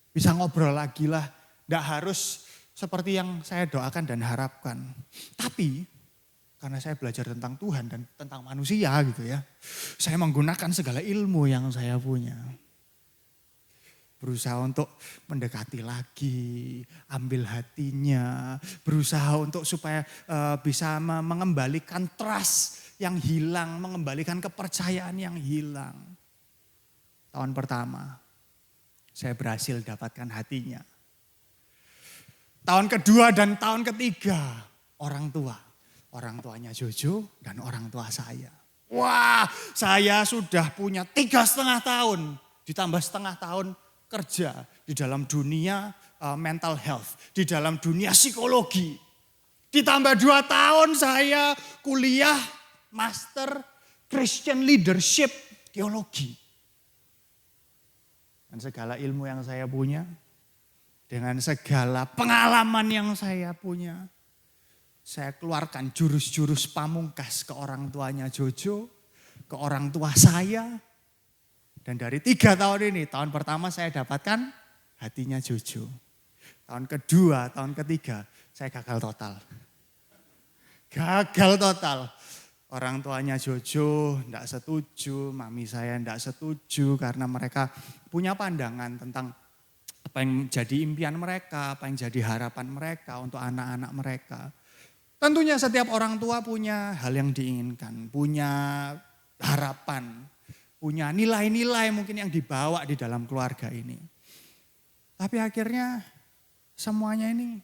Bisa ngobrol lagi lah. Nggak harus seperti yang saya doakan dan harapkan. Tapi karena saya belajar tentang Tuhan dan tentang manusia gitu ya. Saya menggunakan segala ilmu yang saya punya. Berusaha untuk mendekati lagi, ambil hatinya, berusaha untuk supaya bisa mengembalikan trust yang hilang, mengembalikan kepercayaan yang hilang. Tahun pertama, saya berhasil dapatkan hatinya. Tahun kedua dan tahun ketiga, orang tuanya Jojo dan orang tua saya. Wah, saya sudah punya 3,5 tahun, ditambah setengah tahun kerja di dalam dunia mental health, di dalam dunia psikologi. Ditambah 2 tahun saya kuliah master Christian leadership teologi. Dan segala ilmu yang saya punya, dengan segala pengalaman yang saya punya, saya keluarkan jurus-jurus pamungkas ke orang tuanya Jojo, ke orang tua saya. Dan dari 3 tahun ini, tahun pertama saya dapatkan hatinya Jojo. Tahun kedua, tahun ketiga, saya gagal total. Gagal total. Orang tuanya Jojo tidak setuju, mami saya tidak setuju karena mereka punya pandangan tentang apa yang jadi impian mereka, apa yang jadi harapan mereka untuk anak-anak mereka. Tentunya setiap orang tua punya hal yang diinginkan, punya harapan, punya nilai-nilai mungkin yang dibawa di dalam keluarga ini. Tapi akhirnya semuanya ini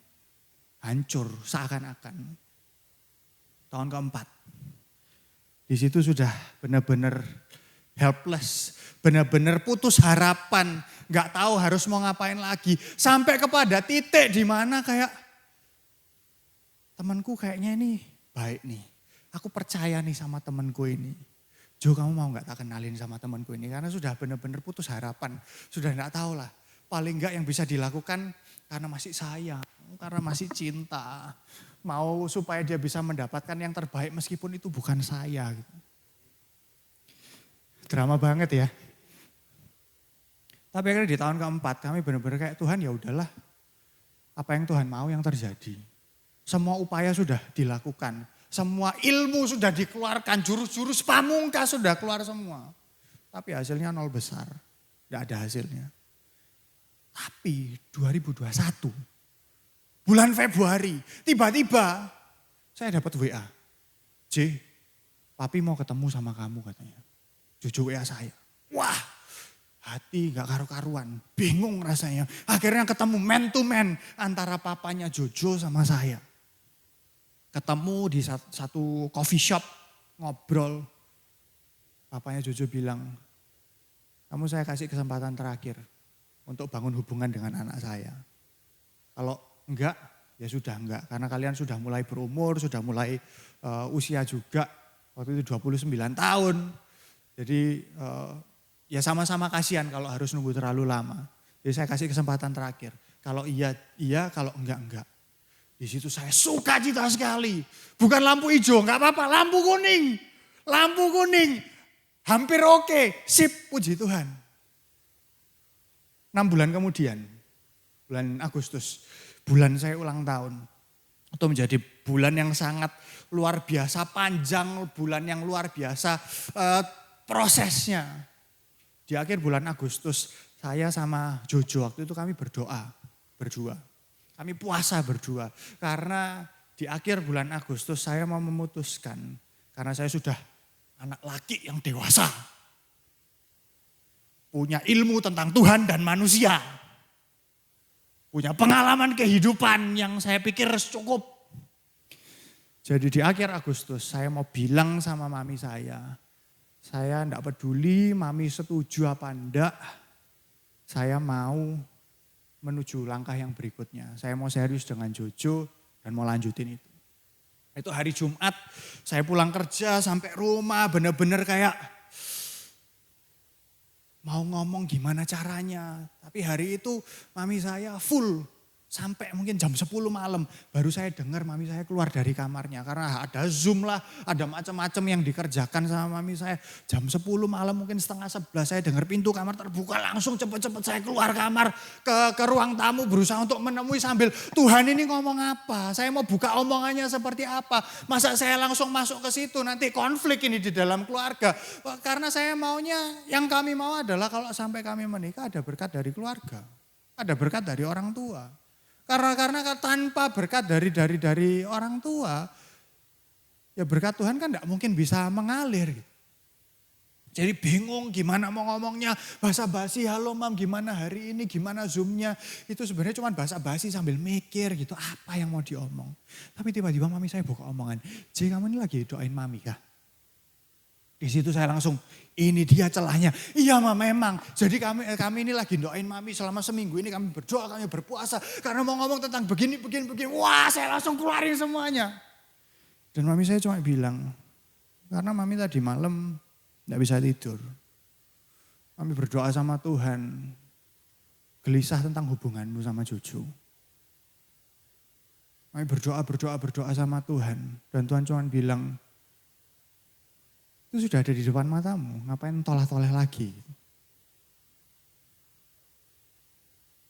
hancur seakan-akan. Tahun keempat. Di situ sudah benar-benar helpless, benar-benar putus harapan, nggak tahu harus mau ngapain lagi. Sampai kepada titik di mana kayak temanku kayaknya ini baik nih. Aku percaya nih sama temanku ini. Jo, kamu mau gak tak kenalin sama temanku ini? Karena sudah benar-benar putus harapan. Sudah gak tahu lah. Paling gak yang bisa dilakukan karena masih sayang, karena masih cinta. Mau supaya dia bisa mendapatkan yang terbaik meskipun itu bukan saya. Gitu. Drama banget ya. Tapi akhirnya di tahun keempat kami benar-benar kayak Tuhan ya udahlah. Apa yang Tuhan mau yang terjadi. Semua upaya sudah dilakukan. Semua ilmu sudah dikeluarkan, jurus-jurus pamungkas sudah keluar semua. Tapi hasilnya 0 besar, tidak ada hasilnya. Tapi 2021, bulan Februari, tiba-tiba saya dapat WA. J, papi mau ketemu sama kamu katanya. Jojo WA saya. Wah, hati gak karu-karuan, bingung rasanya. Akhirnya ketemu man to man antara papanya Jojo sama saya. Ketemu di satu coffee shop, ngobrol. Papanya Jojo bilang, kamu saya kasih kesempatan terakhir untuk bangun hubungan dengan anak saya. Kalau enggak, ya sudah enggak. Karena kalian sudah mulai berumur, sudah mulai usia juga. Waktu itu 29 tahun. Jadi ya sama-sama kasihan kalau harus nunggu terlalu lama. Jadi saya kasih kesempatan terakhir. Kalau iya, iya, kalau enggak. Di situ saya suka cita sekali. Bukan lampu hijau, enggak apa-apa. Lampu kuning. Lampu kuning. Hampir oke. Sip, puji Tuhan. 6 bulan kemudian, bulan Agustus, bulan saya ulang tahun. Itu menjadi bulan yang sangat luar biasa panjang, bulan yang luar biasa prosesnya. Di akhir bulan Agustus saya sama Jojo waktu itu kami berdoa berdua. Kami puasa berdua karena di akhir bulan Agustus saya mau memutuskan karena saya sudah anak laki yang dewasa. Punya ilmu tentang Tuhan dan manusia. Punya pengalaman kehidupan yang saya pikir cukup. Jadi di akhir Agustus saya mau bilang sama mami saya enggak peduli mami setuju apa enggak, saya mau menuju langkah yang berikutnya. Saya mau serius dengan Jojo dan mau lanjutin itu. Itu hari Jumat, saya pulang kerja sampai rumah bener-bener kayak mau ngomong gimana caranya. Tapi hari itu mami saya full. Sampai mungkin jam 10 malam baru saya dengar mami saya keluar dari kamarnya. Karena ada Zoom lah, ada macam-macam yang dikerjakan sama mami saya. Jam 10 malam mungkin setengah 11 saya dengar pintu kamar terbuka. Langsung cepet-cepet saya keluar kamar ke ruang tamu berusaha untuk menemui sambil Tuhan ini ngomong apa. Saya mau buka omongannya seperti apa. Masa saya langsung masuk ke situ nanti konflik ini di dalam keluarga. Karena saya maunya yang kami mau adalah kalau sampai kami menikah ada berkat dari keluarga. Ada berkat dari orang tua. Karena tanpa berkat dari orang tua, ya berkat Tuhan kan enggak mungkin bisa mengalir. Gitu. Jadi bingung gimana mau ngomongnya, basa-basi, halo mam gimana hari ini, gimana Zoom-nya. Itu sebenarnya cuma basa-basi sambil mikir gitu, apa yang mau diomong. Tapi tiba-tiba mami saya buka omongan, J kamu ini lagi doain mami kah? Di situ saya langsung, ini dia celahnya. Iya mama memang. Jadi kami ini lagi doain mami selama seminggu ini kami berdoa, kami berpuasa. Karena mau ngomong tentang begini. Wah saya langsung keluarin semuanya. Dan mami saya cuma bilang, karena mami tadi malam gak bisa tidur. Mami berdoa sama Tuhan, gelisah tentang hubunganmu sama Jojo. Mami berdoa sama Tuhan. Dan Tuhan cuma bilang, itu sudah ada di depan matamu, ngapain toleh-toleh lagi.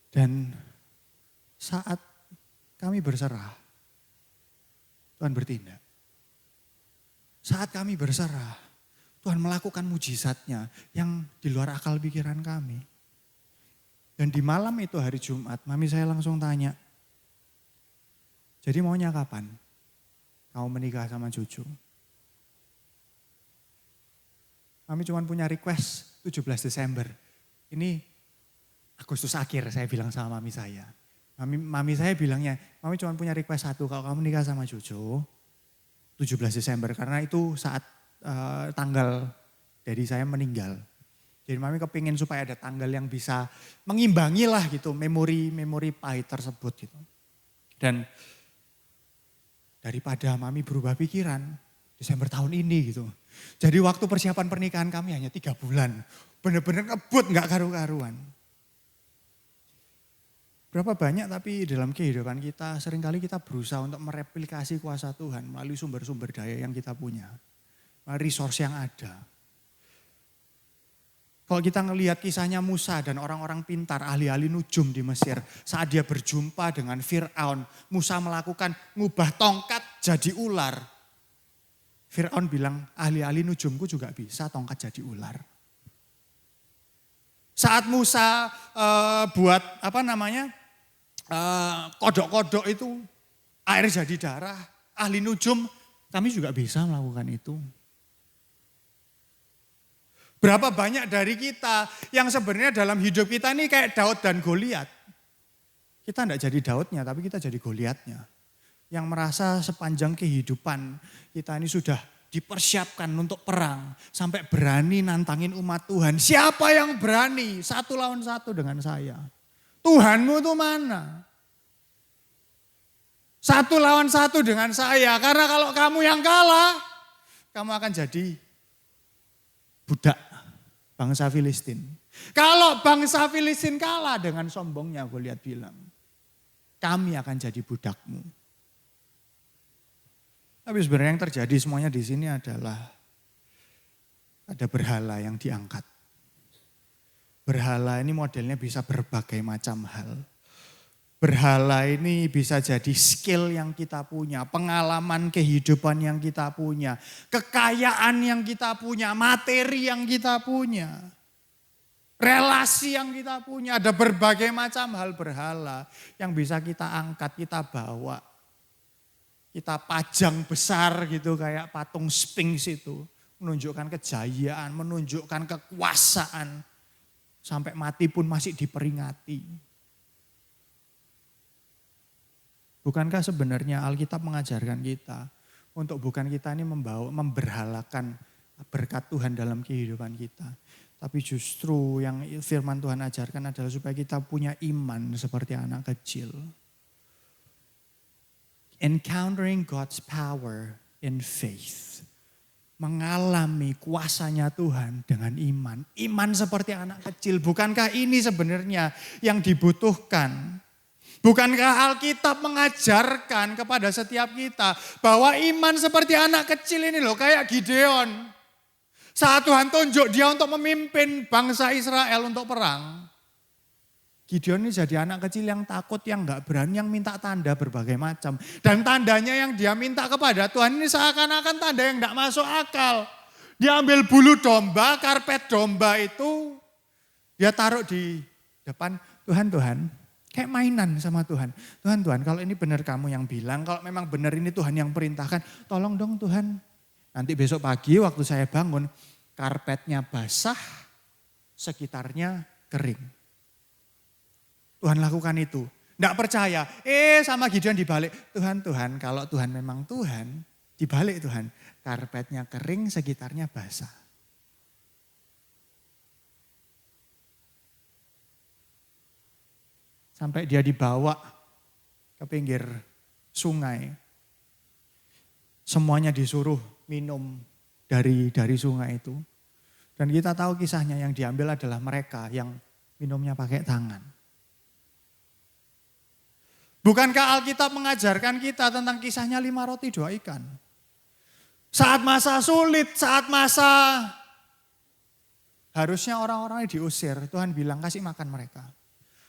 Dan saat kami berserah, Tuhan bertindak. Saat kami berserah, Tuhan melakukan mujizatnya yang di luar akal pikiran kami. Dan di malam itu hari Jumat, mami saya langsung tanya, jadi maunya kapan kamu menikah sama Jojo? Kami cuma punya request 17 Desember. Ini Agustus akhir saya bilang sama mami saya. Mami saya bilangnya, mami cuma punya request satu, kalau kamu nikah sama Jojo 17 Desember. Karena itu saat tanggal dari saya meninggal. Jadi mami kepingin supaya ada tanggal yang bisa mengimbangi lah gitu, memori pahit tersebut gitu. Dan daripada mami berubah pikiran, Desember tahun ini gitu. Jadi waktu persiapan pernikahan kami hanya 3 bulan. Benar-benar ngebut gak karu-karuan. Berapa banyak tapi dalam kehidupan kita seringkali kita berusaha untuk mereplikasi kuasa Tuhan melalui sumber-sumber daya yang kita punya. Resource yang ada. Kalau kita ngelihat kisahnya Musa dan orang-orang pintar, ahli-ahli nujum di Mesir. Saat dia berjumpa dengan Fir'aun, Musa melakukan ngubah tongkat jadi ular. Fir'aun bilang, ahli-ahli nujumku juga bisa tongkat jadi ular. Saat Musa buat kodok-kodok itu, air jadi darah, ahli nujum, kami juga bisa melakukan itu. Berapa banyak dari kita yang sebenarnya dalam hidup kita ini kayak Daud dan Goliat. Kita enggak jadi Daudnya, tapi kita jadi Goliatnya. Yang merasa sepanjang kehidupan kita ini sudah dipersiapkan untuk perang. Sampai berani nantangin umat Tuhan. Siapa yang berani 1 lawan 1 dengan saya? Tuhanmu itu mana? 1 lawan 1 dengan saya. Karena kalau kamu yang kalah, kamu akan jadi budak bangsa Filistin. Kalau bangsa Filistin kalah dengan sombongnya, Goliat bilang, kami akan jadi budakmu. Tapi sebenarnya yang terjadi semuanya di sini adalah ada berhala yang diangkat. Berhala ini modelnya bisa berbagai macam hal. Berhala ini bisa jadi skill yang kita punya, pengalaman kehidupan yang kita punya, kekayaan yang kita punya, materi yang kita punya, relasi yang kita punya. Ada berbagai macam hal berhala yang bisa kita angkat, kita bawa. Kita pajang besar gitu kayak patung Sphinx itu. Menunjukkan kejayaan, menunjukkan kekuasaan. Sampai mati pun masih diperingati. Bukankah sebenarnya Alkitab mengajarkan kita untuk bukan kita ini memberhalakan berkat Tuhan dalam kehidupan kita. Tapi justru yang firman Tuhan ajarkan adalah supaya kita punya iman seperti anak kecil. Encountering God's power in faith. Mengalami kuasanya Tuhan dengan iman. Iman seperti anak kecil. Bukankah ini sebenarnya yang dibutuhkan? Bukankah Alkitab mengajarkan kepada setiap kita bahwa iman seperti anak kecil ini loh, kayak Gideon. Saat Tuhan tunjuk dia untuk memimpin bangsa Israel untuk perang. Gideon ini jadi anak kecil yang takut, yang gak berani, yang minta tanda berbagai macam. Dan tandanya yang dia minta kepada Tuhan ini seakan-akan tanda yang gak masuk akal. Dia ambil bulu domba, karpet domba itu, dia taruh di depan Tuhan. Kayak mainan sama Tuhan. Tuhan, kalau ini benar kamu yang bilang, kalau memang benar ini Tuhan yang perintahkan, tolong dong Tuhan. Nanti besok pagi waktu saya bangun, karpetnya basah, sekitarnya kering. Tuhan lakukan itu. Enggak percaya, sama Gideon dibalik. Tuhan, kalau Tuhan memang Tuhan, dibalik Tuhan. Karpetnya kering, sekitarnya basah. Sampai dia dibawa ke pinggir sungai. Semuanya disuruh minum dari sungai itu. Dan kita tahu kisahnya yang diambil adalah mereka yang minumnya pakai tangan. Bukankah Alkitab mengajarkan kita tentang kisahnya 5 roti 2 ikan? Saat masa sulit, saat masa harusnya orang-orangnya diusir, Tuhan bilang kasih makan mereka.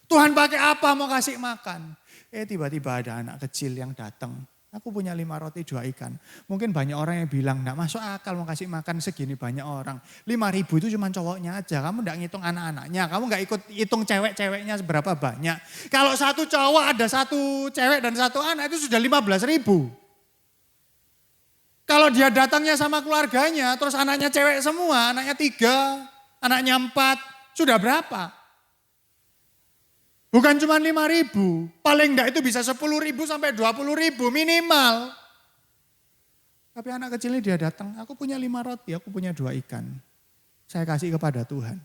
Tuhan pakai apa mau kasih makan? Tiba-tiba ada anak kecil yang datang. Aku punya 5 roti 2 ikan. Mungkin banyak orang yang bilang, enggak masuk akal mau kasih makan segini banyak orang. 5.000 itu cuma cowoknya aja. Kamu enggak ngitung anak-anaknya. Kamu enggak ikut hitung cewek-ceweknya seberapa banyak. Kalau satu cowok ada satu cewek dan satu anak itu sudah 15.000. Kalau dia datangnya sama keluarganya, terus anaknya cewek semua, anaknya 3, anaknya 4, sudah berapa? Bukan cuma 5.000, paling enggak itu bisa 10.000 sampai 20.000 minimal. Tapi anak kecil ini dia datang, aku punya 5 roti, aku punya 2 ikan. Saya kasih kepada Tuhan.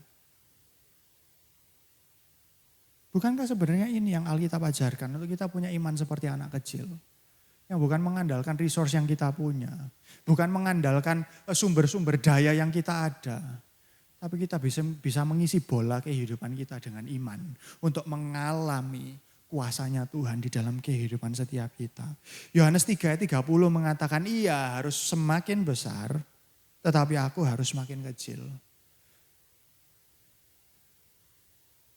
Bukankah sebenarnya ini yang Alkitab ajarkan untuk kita punya iman seperti anak kecil? Yang bukan mengandalkan resource yang kita punya. Bukan mengandalkan sumber-sumber daya yang kita ada. Tapi kita bisa mengisi bola kehidupan kita dengan iman. Untuk mengalami kuasanya Tuhan di dalam kehidupan setiap kita. Yohanes 3 ayat 30 mengatakan, ia harus semakin besar, tetapi aku harus semakin kecil.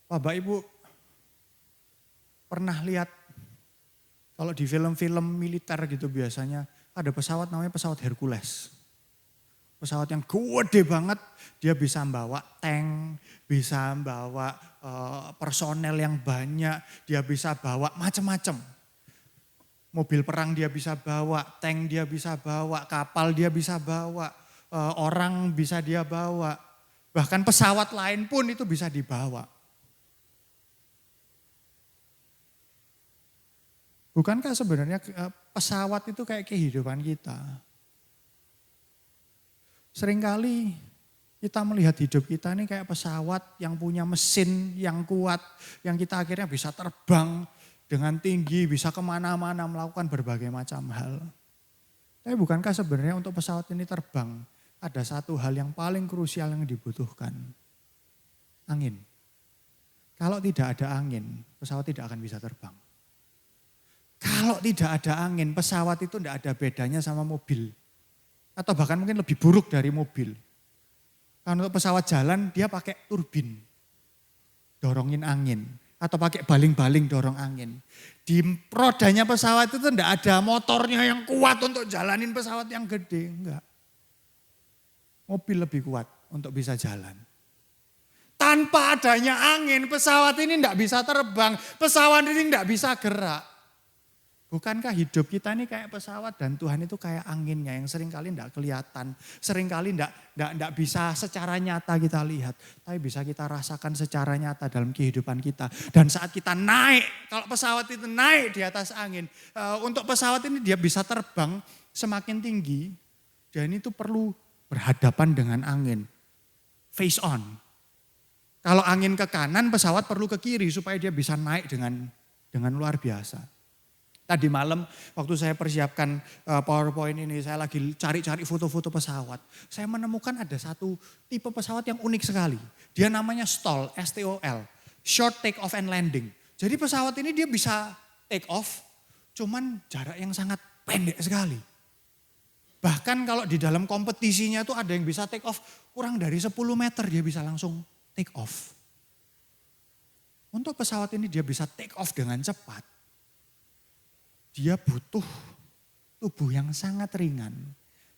Bapak Ibu pernah lihat, kalau di film-film militer gitu biasanya, ada pesawat namanya pesawat Hercules. Pesawat yang gede banget, dia bisa membawa tank, bisa membawa personel yang banyak, dia bisa bawa macam-macam. Mobil perang dia bisa bawa, tank dia bisa bawa, kapal dia bisa bawa, orang bisa dia bawa. Bahkan pesawat lain pun itu bisa dibawa. Bukankah sebenarnya pesawat itu kayak kehidupan kita? Seringkali kita melihat hidup kita ini kayak pesawat yang punya mesin yang kuat, yang kita akhirnya bisa terbang dengan tinggi, bisa kemana-mana melakukan berbagai macam hal. Tapi bukankah sebenarnya untuk pesawat ini terbang, ada satu hal yang paling krusial yang dibutuhkan? Angin. Kalau tidak ada angin, pesawat tidak akan bisa terbang. Kalau tidak ada angin, pesawat itu tidak ada bedanya sama mobil. Atau bahkan mungkin lebih buruk dari mobil. Karena untuk pesawat jalan dia pakai turbin. Dorongin angin. atau pakai baling-baling dorong angin. Di rodanya pesawat itu enggak ada motornya yang kuat untuk jalanin pesawat yang gede, enggak. Mobil lebih kuat untuk bisa jalan. Tanpa adanya angin, pesawat ini enggak bisa terbang, pesawat ini enggak bisa gerak. Bukankah hidup kita ini kayak pesawat dan Tuhan itu kayak anginnya yang seringkali enggak kelihatan, seringkali enggak bisa secara nyata kita lihat, tapi bisa kita rasakan secara nyata dalam kehidupan kita. Dan saat kita naik, kalau pesawat itu naik di atas angin, untuk pesawat ini dia bisa terbang semakin tinggi, dan itu perlu berhadapan dengan angin, face on. Kalau angin ke kanan, pesawat perlu ke kiri supaya dia bisa naik dengan luar biasa. Tadi malam waktu saya persiapkan PowerPoint ini, saya lagi cari-cari foto-foto pesawat. Saya menemukan ada satu tipe pesawat yang unik sekali. Dia namanya STOL, S-T-O-L, Short Take Off and Landing. Jadi pesawat ini dia bisa take off, cuman jarak yang sangat pendek sekali. Bahkan kalau di dalam kompetisinya itu ada yang bisa take off kurang dari 10 meter dia bisa langsung take off. Untuk pesawat ini dia bisa take off dengan cepat. Dia butuh tubuh yang sangat ringan,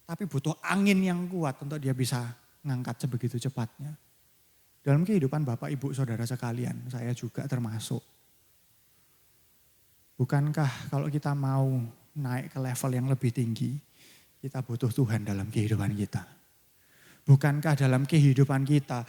tapi butuh angin yang kuat untuk dia bisa ngangkat sebegitu cepatnya. Dalam kehidupan Bapak, Ibu, Saudara sekalian, saya juga termasuk. Bukankah kalau kita mau naik ke level yang lebih tinggi, kita butuh Tuhan dalam kehidupan kita? Bukankah dalam kehidupan kita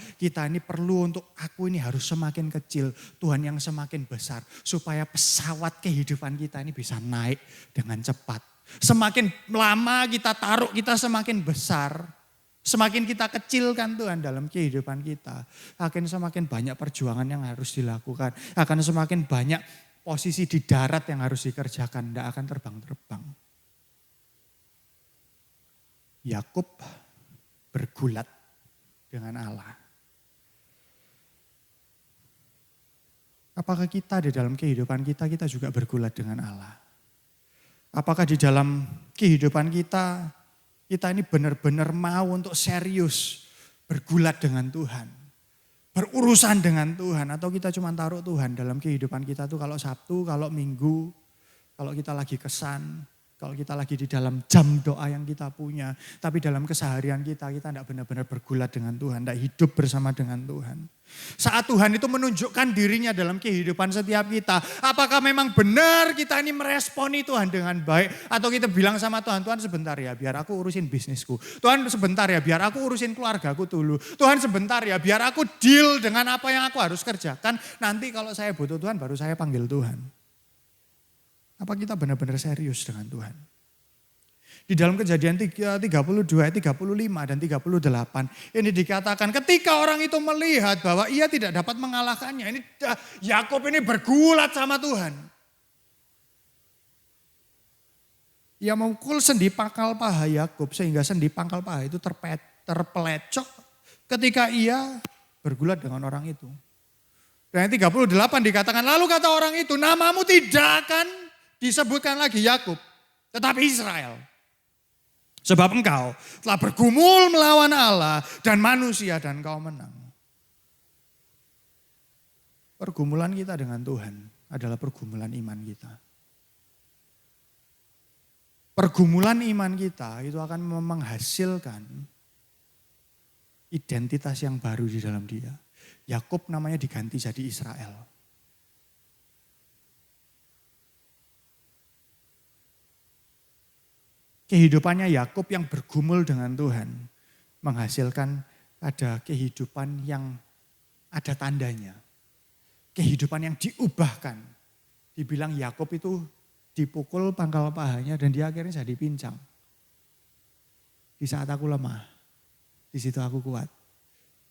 ini perlu untuk aku ini harus semakin kecil, Tuhan yang semakin besar. Supaya pesawat kehidupan kita ini bisa naik dengan cepat. Semakin lama kita taruh, kita semakin besar. Semakin kita kecilkan Tuhan dalam kehidupan kita. Akan semakin banyak perjuangan yang harus dilakukan. Akan semakin banyak posisi di darat yang harus dikerjakan. Tidak akan terbang-terbang. Yakub bergulat dengan Allah. Apakah kita di dalam kehidupan kita juga bergulat dengan Allah? Apakah di dalam kehidupan kita ini benar-benar mau untuk serius bergulat dengan Tuhan? Berurusan dengan Tuhan, atau kita cuma taruh Tuhan dalam kehidupan kita tuh kalau Sabtu, kalau Minggu, kalau kita lagi kesan, kalau kita lagi di dalam jam doa yang kita punya, tapi dalam keseharian kita tidak benar-benar bergulat dengan Tuhan, tidak hidup bersama dengan Tuhan. Saat Tuhan itu menunjukkan dirinya dalam kehidupan setiap kita, apakah memang benar kita ini meresponi Tuhan dengan baik, atau kita bilang sama Tuhan, Tuhan sebentar ya biar aku urusin bisnisku, Tuhan sebentar ya biar aku urusin keluargaku dulu, Tuhan sebentar ya biar aku deal dengan apa yang aku harus kerjakan, nanti kalau saya butuh Tuhan baru saya panggil Tuhan. Apa kita benar-benar serius dengan Tuhan? Di dalam Kejadian 32, 35 dan 38 ini dikatakan ketika orang itu melihat bahwa ia tidak dapat mengalahkannya. Ini Yakub ini bergulat sama Tuhan. Ia memukul sendi pangkal paha Yakub sehingga sendi pangkal paha itu terpelecok ketika ia bergulat dengan orang itu. Dan 38 dikatakan lalu kata orang itu, namamu tidak akan disebutkan lagi Yakub, tetapi Israel. Sebab engkau telah bergumul melawan Allah dan manusia dan kau menang. Pergumulan kita dengan Tuhan adalah pergumulan iman kita. Pergumulan iman kita itu akan menghasilkan identitas yang baru di dalam dia. Yakub namanya diganti jadi Israel. Kehidupannya Yakub yang bergumul dengan Tuhan menghasilkan ada kehidupan yang ada tandanya. Kehidupan yang diubahkan. Dibilang Yakub itu dipukul pangkal pahanya dan dia akhirnya jadi pincang. Di saat aku lemah, di situ aku kuat.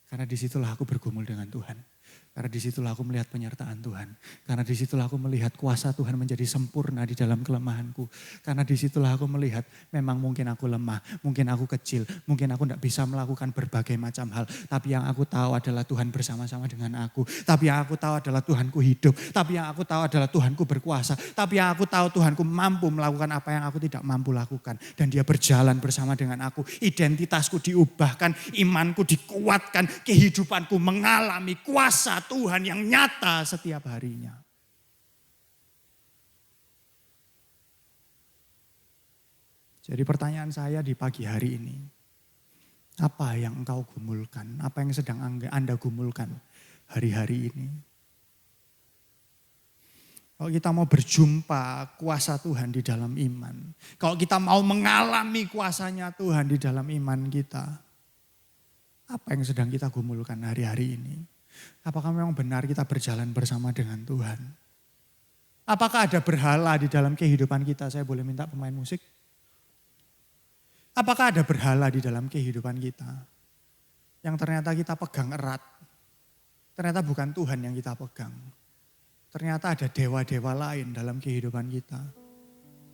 Karena disitulah aku bergumul dengan Tuhan. Karena disitulah aku melihat penyertaan Tuhan. Karena disitulah aku melihat kuasa Tuhan menjadi sempurna di dalam kelemahanku. Karena disitulah aku melihat memang mungkin aku lemah, mungkin aku kecil, mungkin aku tidak bisa melakukan berbagai macam hal. Tapi yang aku tahu adalah Tuhan bersama-sama dengan aku. Tapi yang aku tahu adalah Tuhanku hidup. Tapi yang aku tahu adalah Tuhanku berkuasa. Tapi yang aku tahu Tuhanku mampu melakukan apa yang aku tidak mampu lakukan. Dan dia berjalan bersama dengan aku. Identitasku diubahkan, imanku dikuatkan, kehidupanku mengalami kuasa Tuhan yang nyata setiap harinya. Jadi pertanyaan saya di pagi hari ini, apa yang engkau gumulkan? Apa yang sedang Anda gumulkan hari-hari ini? Kalau kita mau berjumpa kuasa Tuhan di dalam iman, kalau kita mau mengalami kuasanya Tuhan di dalam iman kita, apa yang sedang kita gumulkan hari-hari ini? Apakah memang benar kita berjalan bersama dengan Tuhan? Apakah ada berhala di dalam kehidupan kita? Saya boleh minta pemain musik? Apakah ada berhala di dalam kehidupan kita yang ternyata kita pegang erat? Ternyata bukan Tuhan yang kita pegang. Ternyata ada dewa-dewa lain dalam kehidupan kita.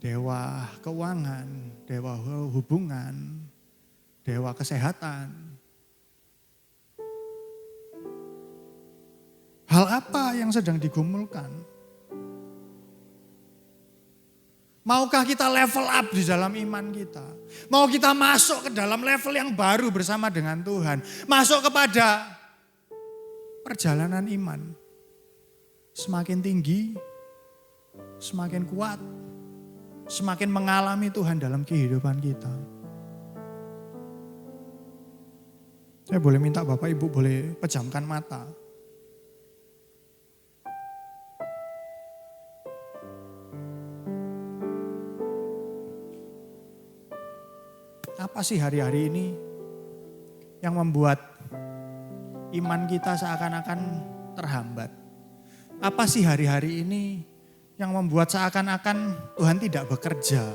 Dewa keuangan, dewa hubungan, dewa kesehatan. Hal apa yang sedang digumulkan? Maukah kita level up di dalam iman kita? Mau kita masuk ke dalam level yang baru bersama dengan Tuhan? Masuk kepada perjalanan iman. Semakin tinggi, semakin kuat, semakin mengalami Tuhan dalam kehidupan kita. Saya boleh minta Bapak Ibu boleh pejamkan mata. Apa sih hari-hari ini yang membuat iman kita seakan-akan terhambat? Apa sih hari-hari ini yang membuat seakan-akan Tuhan tidak bekerja?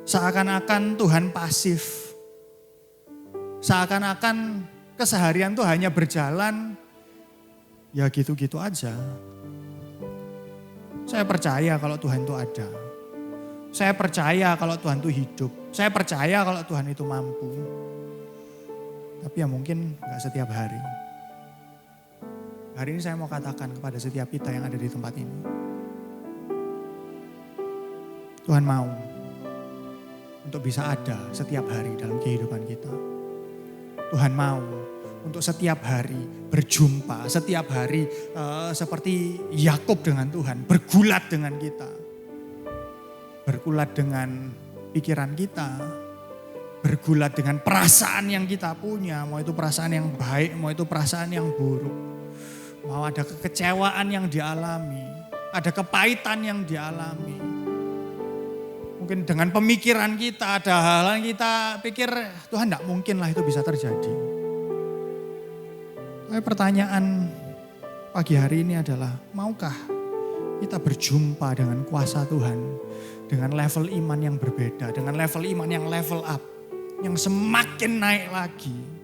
Seakan-akan Tuhan pasif. Seakan-akan keseharian itu hanya berjalan ya gitu-gitu aja. Saya percaya kalau Tuhan itu ada. Saya percaya kalau Tuhan itu hidup. Saya percaya kalau Tuhan itu mampu. Tapi ya mungkin gak setiap hari. Hari ini saya mau katakan kepada setiap kita yang ada di tempat ini. Tuhan mau untuk bisa ada setiap hari dalam kehidupan kita. Tuhan mau untuk setiap hari berjumpa, setiap hari seperti Yakub dengan Tuhan, bergulat dengan kita. Bergulat dengan pikiran kita, bergulat dengan perasaan yang kita punya, mau itu perasaan yang baik, mau itu perasaan yang buruk. Mau ada kekecewaan yang dialami, ada kepahitan yang dialami. Mungkin dengan pemikiran kita, ada hal yang kita pikir, Tuhan tidak mungkin lah itu bisa terjadi. Tapi pertanyaan pagi hari ini adalah, maukah kita berjumpa dengan kuasa Tuhan? Dengan level iman yang berbeda, dengan level iman yang level up, yang semakin naik lagi.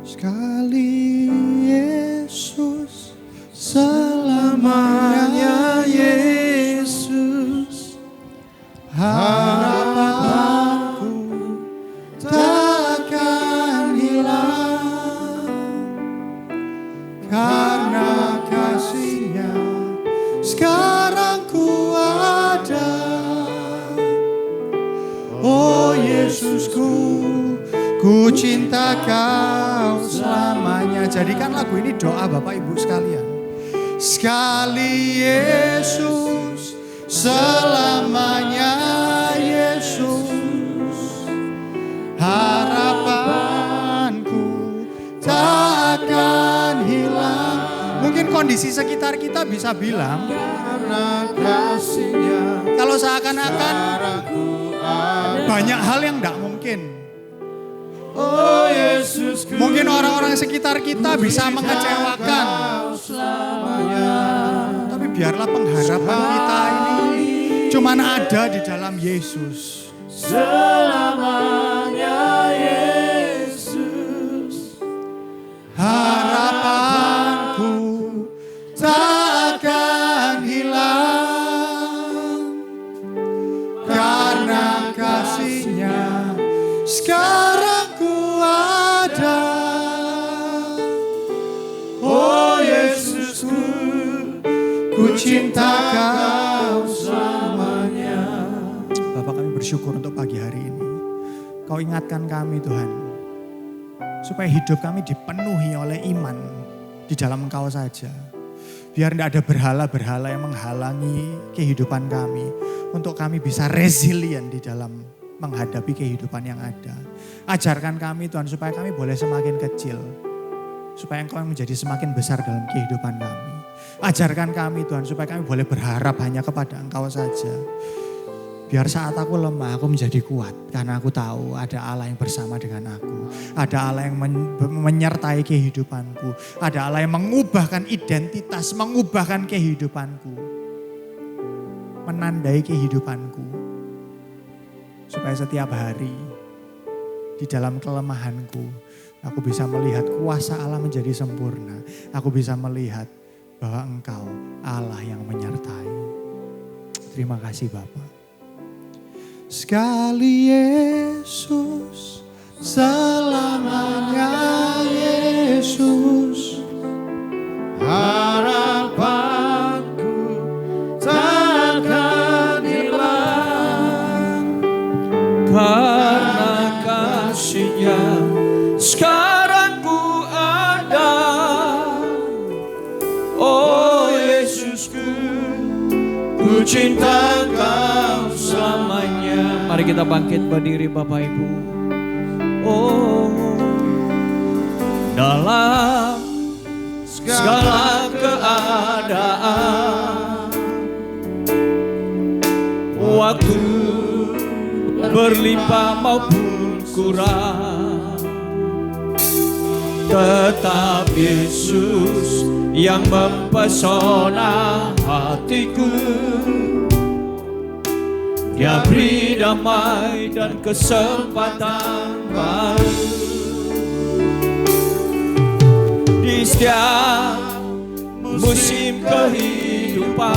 Sekali Yesus, selamanya Yesus, harapanku takkan hilang, karena kasih-Nya sekarang ku ada. Oh Yesusku, ku cinta Kau selamanya. Jadikan lagu ini doa Bapak Ibu sekalian. Sekali Yesus, selamanya Yesus, harapanku tak akan hilang. Mungkin kondisi sekitar kita bisa bilang, karena kasih-Nya, kalau seakan-akan banyak hal yang tidak mungkin. Oh Yesusku, mungkin orang-orang sekitar kita bisa mengecewakan. Tapi biarlah pengharapan kita ini cuma ada di dalam Yesus. Selamanya Yesus, harapanku tak akan hilang, karena kasih-Nya sekarang ku ada. Oh Yesusku, ku cinta Kau selamanya. Bapak, kami bersyukur untuk pagi hari ini. Kau ingatkan kami Tuhan, supaya hidup kami dipenuhi oleh iman di dalam Engkau saja. Biar tidak ada berhala-berhala yang menghalangi kehidupan kami. Untuk kami bisa resilient di dalam menghadapi kehidupan yang ada. Ajarkan kami Tuhan supaya kami boleh semakin kecil. Supaya Engkau menjadi semakin besar dalam kehidupan kami. Ajarkan kami Tuhan supaya kami boleh berharap hanya kepada Engkau saja. Biar saat aku lemah aku menjadi kuat. Karena aku tahu ada Allah yang bersama dengan aku. Ada Allah yang menyertai kehidupanku. Ada Allah yang mengubahkan identitas, mengubahkan kehidupanku. Menandai kehidupanku. Supaya setiap hari di dalam kelemahanku aku bisa melihat kuasa Allah menjadi sempurna. Aku bisa melihat bahwa Engkau Allah yang menyertai. Terima kasih Bapak. Sekali Yesus, selamanya Yesus. Harapanku takkan hilang. Karena kasih-Nya sekarang ku ada. Oh Yesusku, ku cinta Kau selamanya. Mari kita bangkit berdiri Bapak Ibu. Oh, dalam segala keadaan, waktu berlimpah maupun kurang, tetap Yesus yang mempesona hatiku. Dia beri damai dan kesempatan baru. Di setiap musim kehidupan,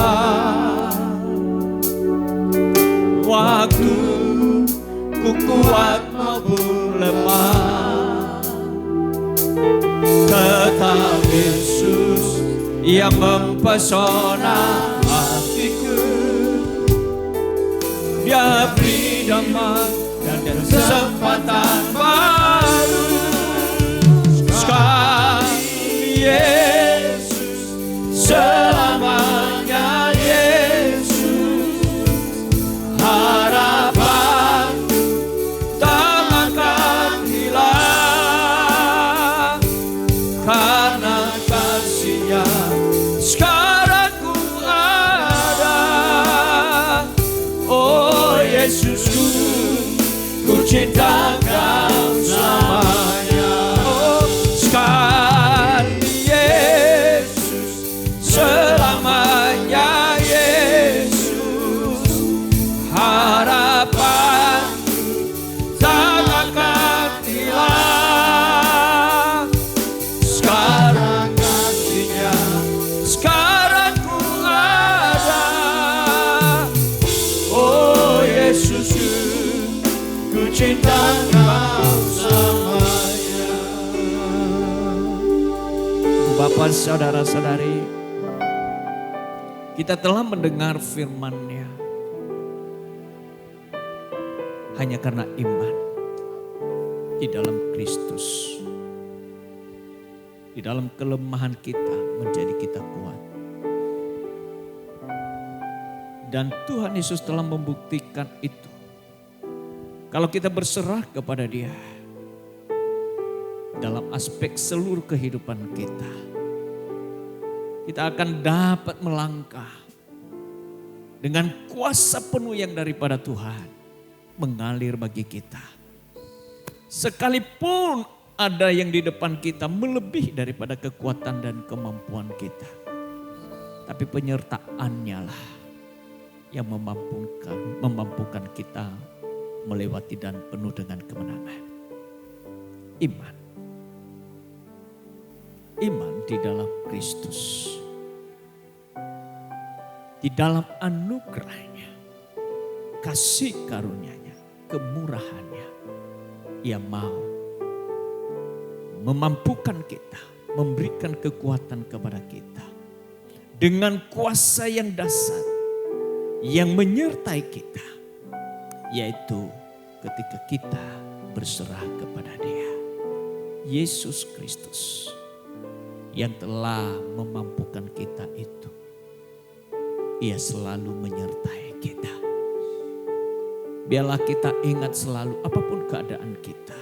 waktu ku kuat maupun lemah, tetap Yesus yang mempesona hatiku. Dia beri damai dan kesempatan baru. Sekali Yesus, selamanya Yesus. Harapanku tak akan hilang. Karena kasih-Nya sekarang ku ada. Oh Yesusku, ku cinta Kau selamanya. Oh sekali Yesus, selamanya Yesus. Harapanku tak akan hilang. Sekarang kasih-Nya sekarang ku ada. Oh Yesusku, ku cinta Kau selamanya. Bapak, saudara-saudari, kita telah mendengar firman-Nya hanya karena iman di dalam Kristus. Di dalam kelemahan kita menjadi kita kuat. Dan Tuhan Yesus telah membuktikan itu. Kalau kita berserah kepada Dia dalam aspek seluruh kehidupan kita, kita akan dapat melangkah dengan kuasa penuh yang daripada Tuhan mengalir bagi kita. Sekalipun ada yang di depan kita melebihi daripada kekuatan dan kemampuan kita, tapi penyertaan-Nya lah yang memampukan kita melewati dan penuh dengan kemenangan. Iman. Iman di dalam Kristus. Di dalam anugerah-Nya, kasih karunia-Nya, kemurahan-Nya. Ia mau memampukan kita, memberikan kekuatan kepada kita. Dengan kuasa yang dahsyat yang menyertai kita. Yaitu ketika kita berserah kepada Dia. Yesus Kristus yang telah memampukan kita itu. Ia selalu menyertai kita. Biarlah kita ingat selalu apapun keadaan kita.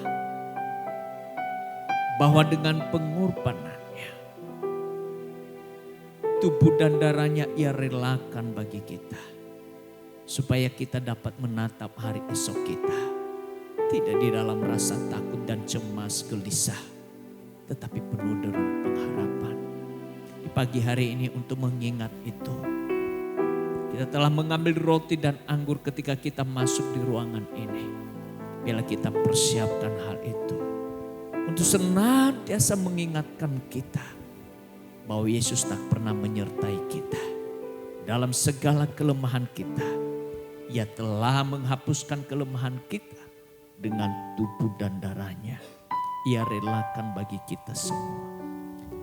Bahwa dengan pengorbanannya, tubuh dan darahnya Ia relakan bagi kita. Supaya kita dapat menatap hari esok kita. Tidak di dalam rasa takut dan cemas gelisah. Tetapi penuh dengan pengharapan. Di pagi hari ini untuk mengingat itu. Kita telah mengambil roti dan anggur ketika kita masuk di ruangan ini. Biarlah kita persiapkan hal itu. Untuk senantiasa mengingatkan kita. Bahwa Yesus tak pernah menyertai kita. Dalam segala kelemahan kita. Ia telah menghapuskan kelemahan kita. Dengan tubuh dan darahnya. Ia relakan bagi kita semua.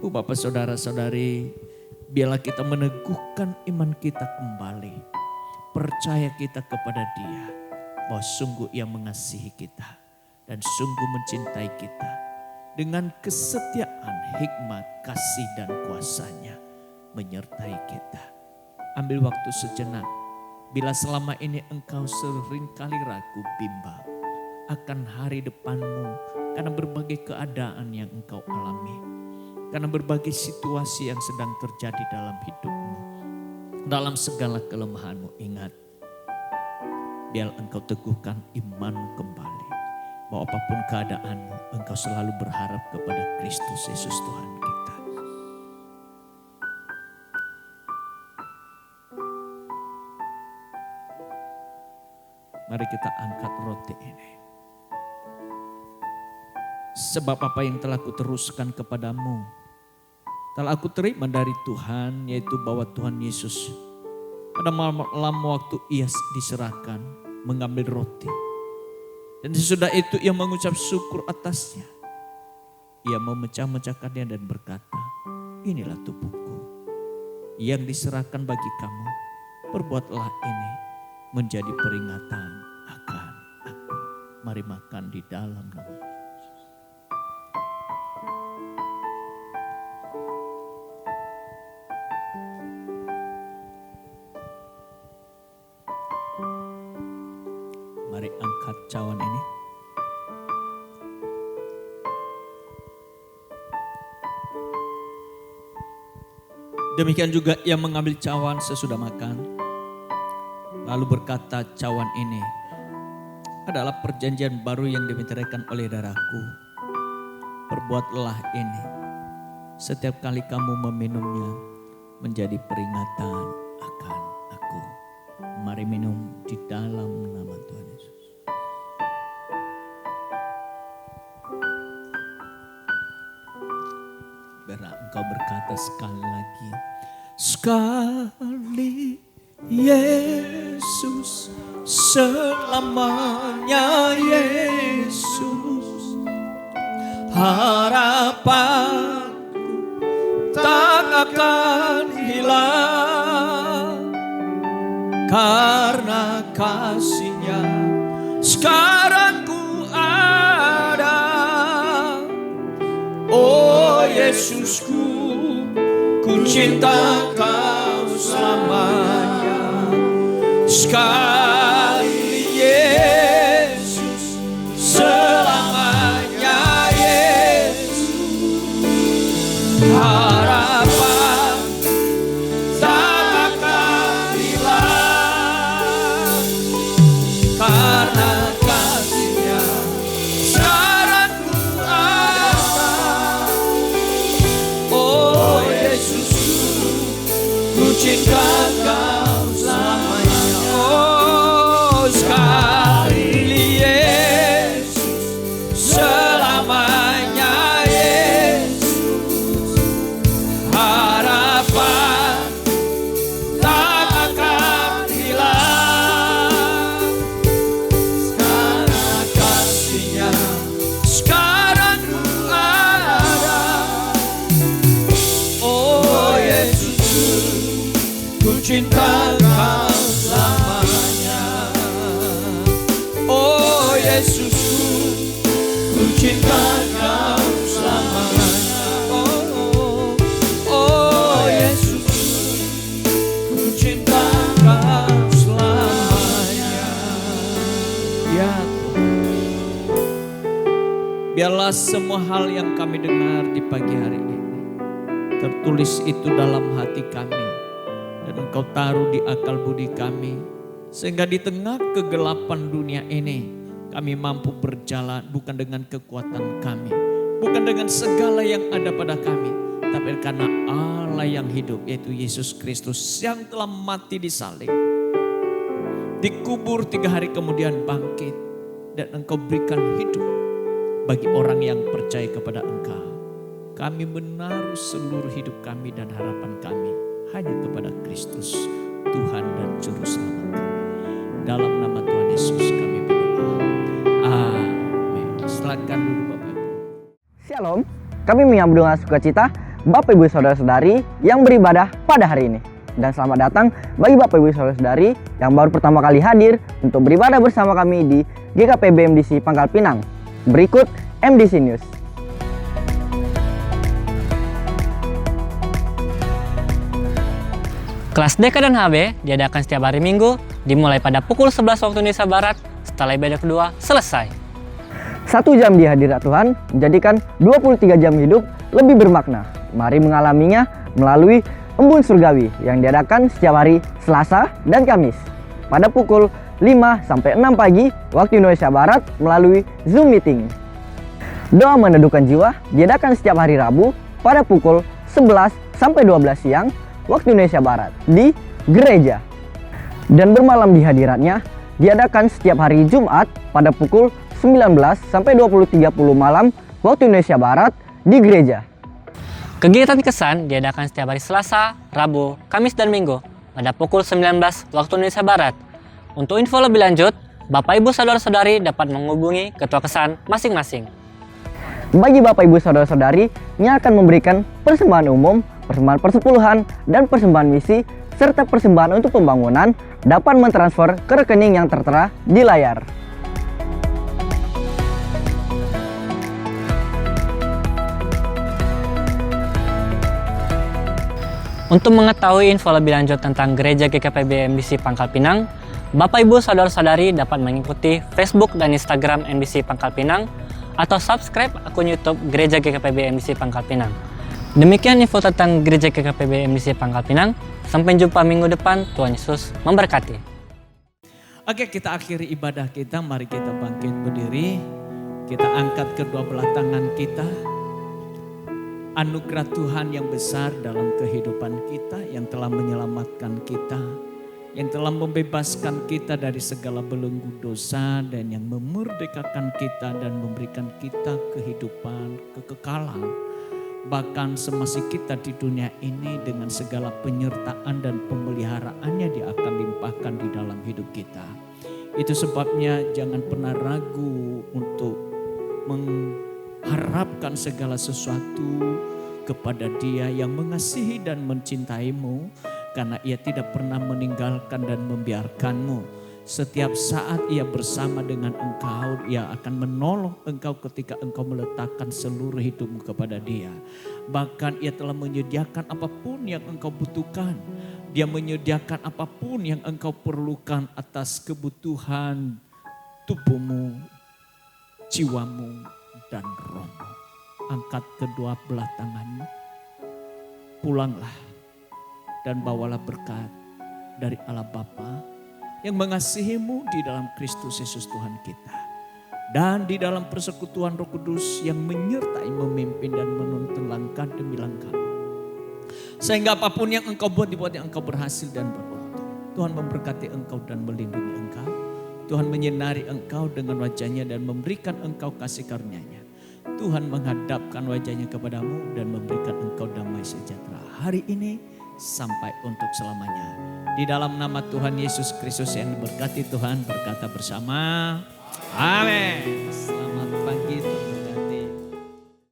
Bapak saudara-saudari. Biarlah kita meneguhkan iman kita kembali. Percaya kita kepada Dia. Bahwa sungguh Ia mengasihi kita. Dan sungguh mencintai kita. Dengan kesetiaan, hikmat, kasih dan kuasa-Nya. Menyertai kita. Ambil waktu sejenak. Bila selama ini engkau seringkali ragu, bimbang. Akan hari depanmu. Karena berbagai keadaan yang engkau alami. Karena berbagai situasi yang sedang terjadi dalam hidupmu. Dalam segala kelemahanmu, ingat. Biar engkau teguhkan imanmu kembali. Bahwa apapun keadaanmu, engkau selalu berharap kepada Kristus Yesus Tuhan kita. Mari kita angkat roti ini. Sebab apa yang telah kuteruskan kepadamu, telah aku terima dari Tuhan, yaitu bahwa Tuhan Yesus pada malam waktu Ia diserahkan, mengambil roti. Dan sesudah itu Ia mengucap syukur atasnya. Ia memecah-mecahkannya dan berkata, inilah tubuhku yang diserahkan bagi kamu. Perbuatlah ini menjadi peringatan akan aku. Mari makan di dalam nama. Mari angkat cawan ini. Demikian juga Ia mengambil cawan sesudah makan. Lalu berkata, cawan ini adalah perjanjian baru yang dimeteraikan oleh darahku. Perbuatlah ini setiap kali kamu meminumnya menjadi peringatan akan aku. Mari minum di dalam nama Tuhan Yesus. Biarlah engkau berkata sekali lagi. Sekali Yesus, selamanya Yesus. Harapanku tak akan hilang. Karena kasih-Nya sekarang ku ada. Oh Yesusku, ku cinta Kau selamanya. Sekali Yesus, selamanya Yesus. Harapan tak akan hilang. Karena kasih-Nya sekarang ku ada. Oh Yesusku, ku cinta Kau selamanya. Oh Yesusku, ku cinta Kau selamanya. Oh Yesusku, ku cinta Kau selamanya. Ya biarlah semua hal yang kami dengar di pagi hari ini tertulis itu dalam hati kami dan Engkau taruh di akal budi kami, sehingga di tengah kegelapan dunia ini kami mampu berjalan bukan dengan kekuatan kami, bukan dengan segala yang ada pada kami, tapi karena Allah yang hidup, yaitu Yesus Kristus yang telah mati di salib, dikubur 3 hari kemudian bangkit, dan Engkau berikan hidup bagi orang yang percaya kepada Engkau. Kami menaruh seluruh hidup kami dan harapan kami hanya kepada Kristus, Tuhan dan Juru Selamat kami. Dalam nama Tuhan Yesus kami berdoa. Amin. Silakan dulu Bapak Ibu. Shalom, kami menyambut dengan sukacita Bapak Ibu Saudara-saudari yang beribadah pada hari ini. Dan selamat datang bagi Bapak Ibu Saudara-saudari yang baru pertama kali hadir untuk beribadah bersama kami di GKPB MDC Pangkal Pinang. Berikut MDC News. Kelas DK dan HB diadakan setiap hari Minggu dimulai pada pukul 11 waktu Indonesia Barat setelah ibadah kedua selesai. 1 jam di hadirat Tuhan menjadikan 23 jam hidup lebih bermakna. Mari mengalaminya melalui Embun Surgawi yang diadakan setiap hari Selasa dan Kamis pada pukul 5 sampai 6 pagi waktu Indonesia Barat melalui Zoom Meeting. Doa meneduhkan jiwa diadakan setiap hari Rabu pada pukul 11 sampai 12 siang waktu Indonesia Barat di gereja. Dan bermalam di hadiratnya diadakan setiap hari Jumat pada pukul 19 sampai 20.30 malam waktu Indonesia Barat di gereja. Kegiatan kesan diadakan setiap hari Selasa, Rabu, Kamis, dan Minggu pada pukul 19 waktu Indonesia Barat. Untuk info lebih lanjut, Bapak Ibu Saudara-saudari dapat menghubungi ketua kesan masing-masing. Bagi Bapak Ibu Saudara-saudari yang akan memberikan persembahan umum, persembahan persepuluhan, dan persembahan misi, serta persembahan untuk pembangunan, dapat mentransfer ke rekening yang tertera di layar. Untuk mengetahui info lebih lanjut tentang Gereja GKPB MDC Pangkal Pinang, Bapak Ibu Saudara-saudari dapat mengikuti Facebook dan Instagram MDC Pangkal Pinang atau subscribe akun YouTube Gereja GKPB MDC Pangkal Pinang. Demikian info tentang Gereja GKPB MDC Pangkal Pinang. Sampai jumpa minggu depan. Tuhan Yesus memberkati. Oke, kita akhiri ibadah kita. Mari kita bangkit berdiri. Kita angkat kedua belah tangan kita. Anugerah Tuhan yang besar dalam kehidupan kita, yang telah menyelamatkan kita, yang telah membebaskan kita dari segala belenggu dosa, dan yang memerdekakan kita dan memberikan kita kehidupan, kekekalan. Bahkan semasa kita di dunia ini dengan segala penyertaan dan pemeliharaannya dia akan limpahkan di dalam hidup kita. Itu sebabnya jangan pernah ragu untuk mengharapkan segala sesuatu kepada Dia yang mengasihi dan mencintaimu, karena Ia tidak pernah meninggalkan dan membiarkanmu. Setiap saat Ia bersama dengan engkau, Ia akan menolong engkau ketika engkau meletakkan seluruh hidupmu kepada Dia. Bahkan Ia telah menyediakan apapun yang engkau butuhkan. Dia menyediakan apapun yang engkau perlukan atas kebutuhan tubuhmu, jiwamu, dan rohmu. Angkat kedua belah tanganmu, pulanglah dan bawalah berkat dari Allah Bapa yang mengasihimu di dalam Kristus Yesus Tuhan kita. Dan di dalam persekutuan Roh Kudus yang menyertai, memimpin dan menuntun langkah demi langkah. Sehingga apapun yang engkau buat, dibuatnya engkau berhasil dan beruntung. Tuhan memberkati engkau dan melindungi engkau. Tuhan menyinari engkau dengan wajahnya dan memberikan engkau kasih karunia-Nya. Tuhan menghadapkan wajahnya kepadamu dan memberikan engkau damai sejahtera hari ini sampai untuk selamanya. Di dalam nama Tuhan Yesus Kristus yang diberkati, Tuhan berkata bersama, amin. Selamat.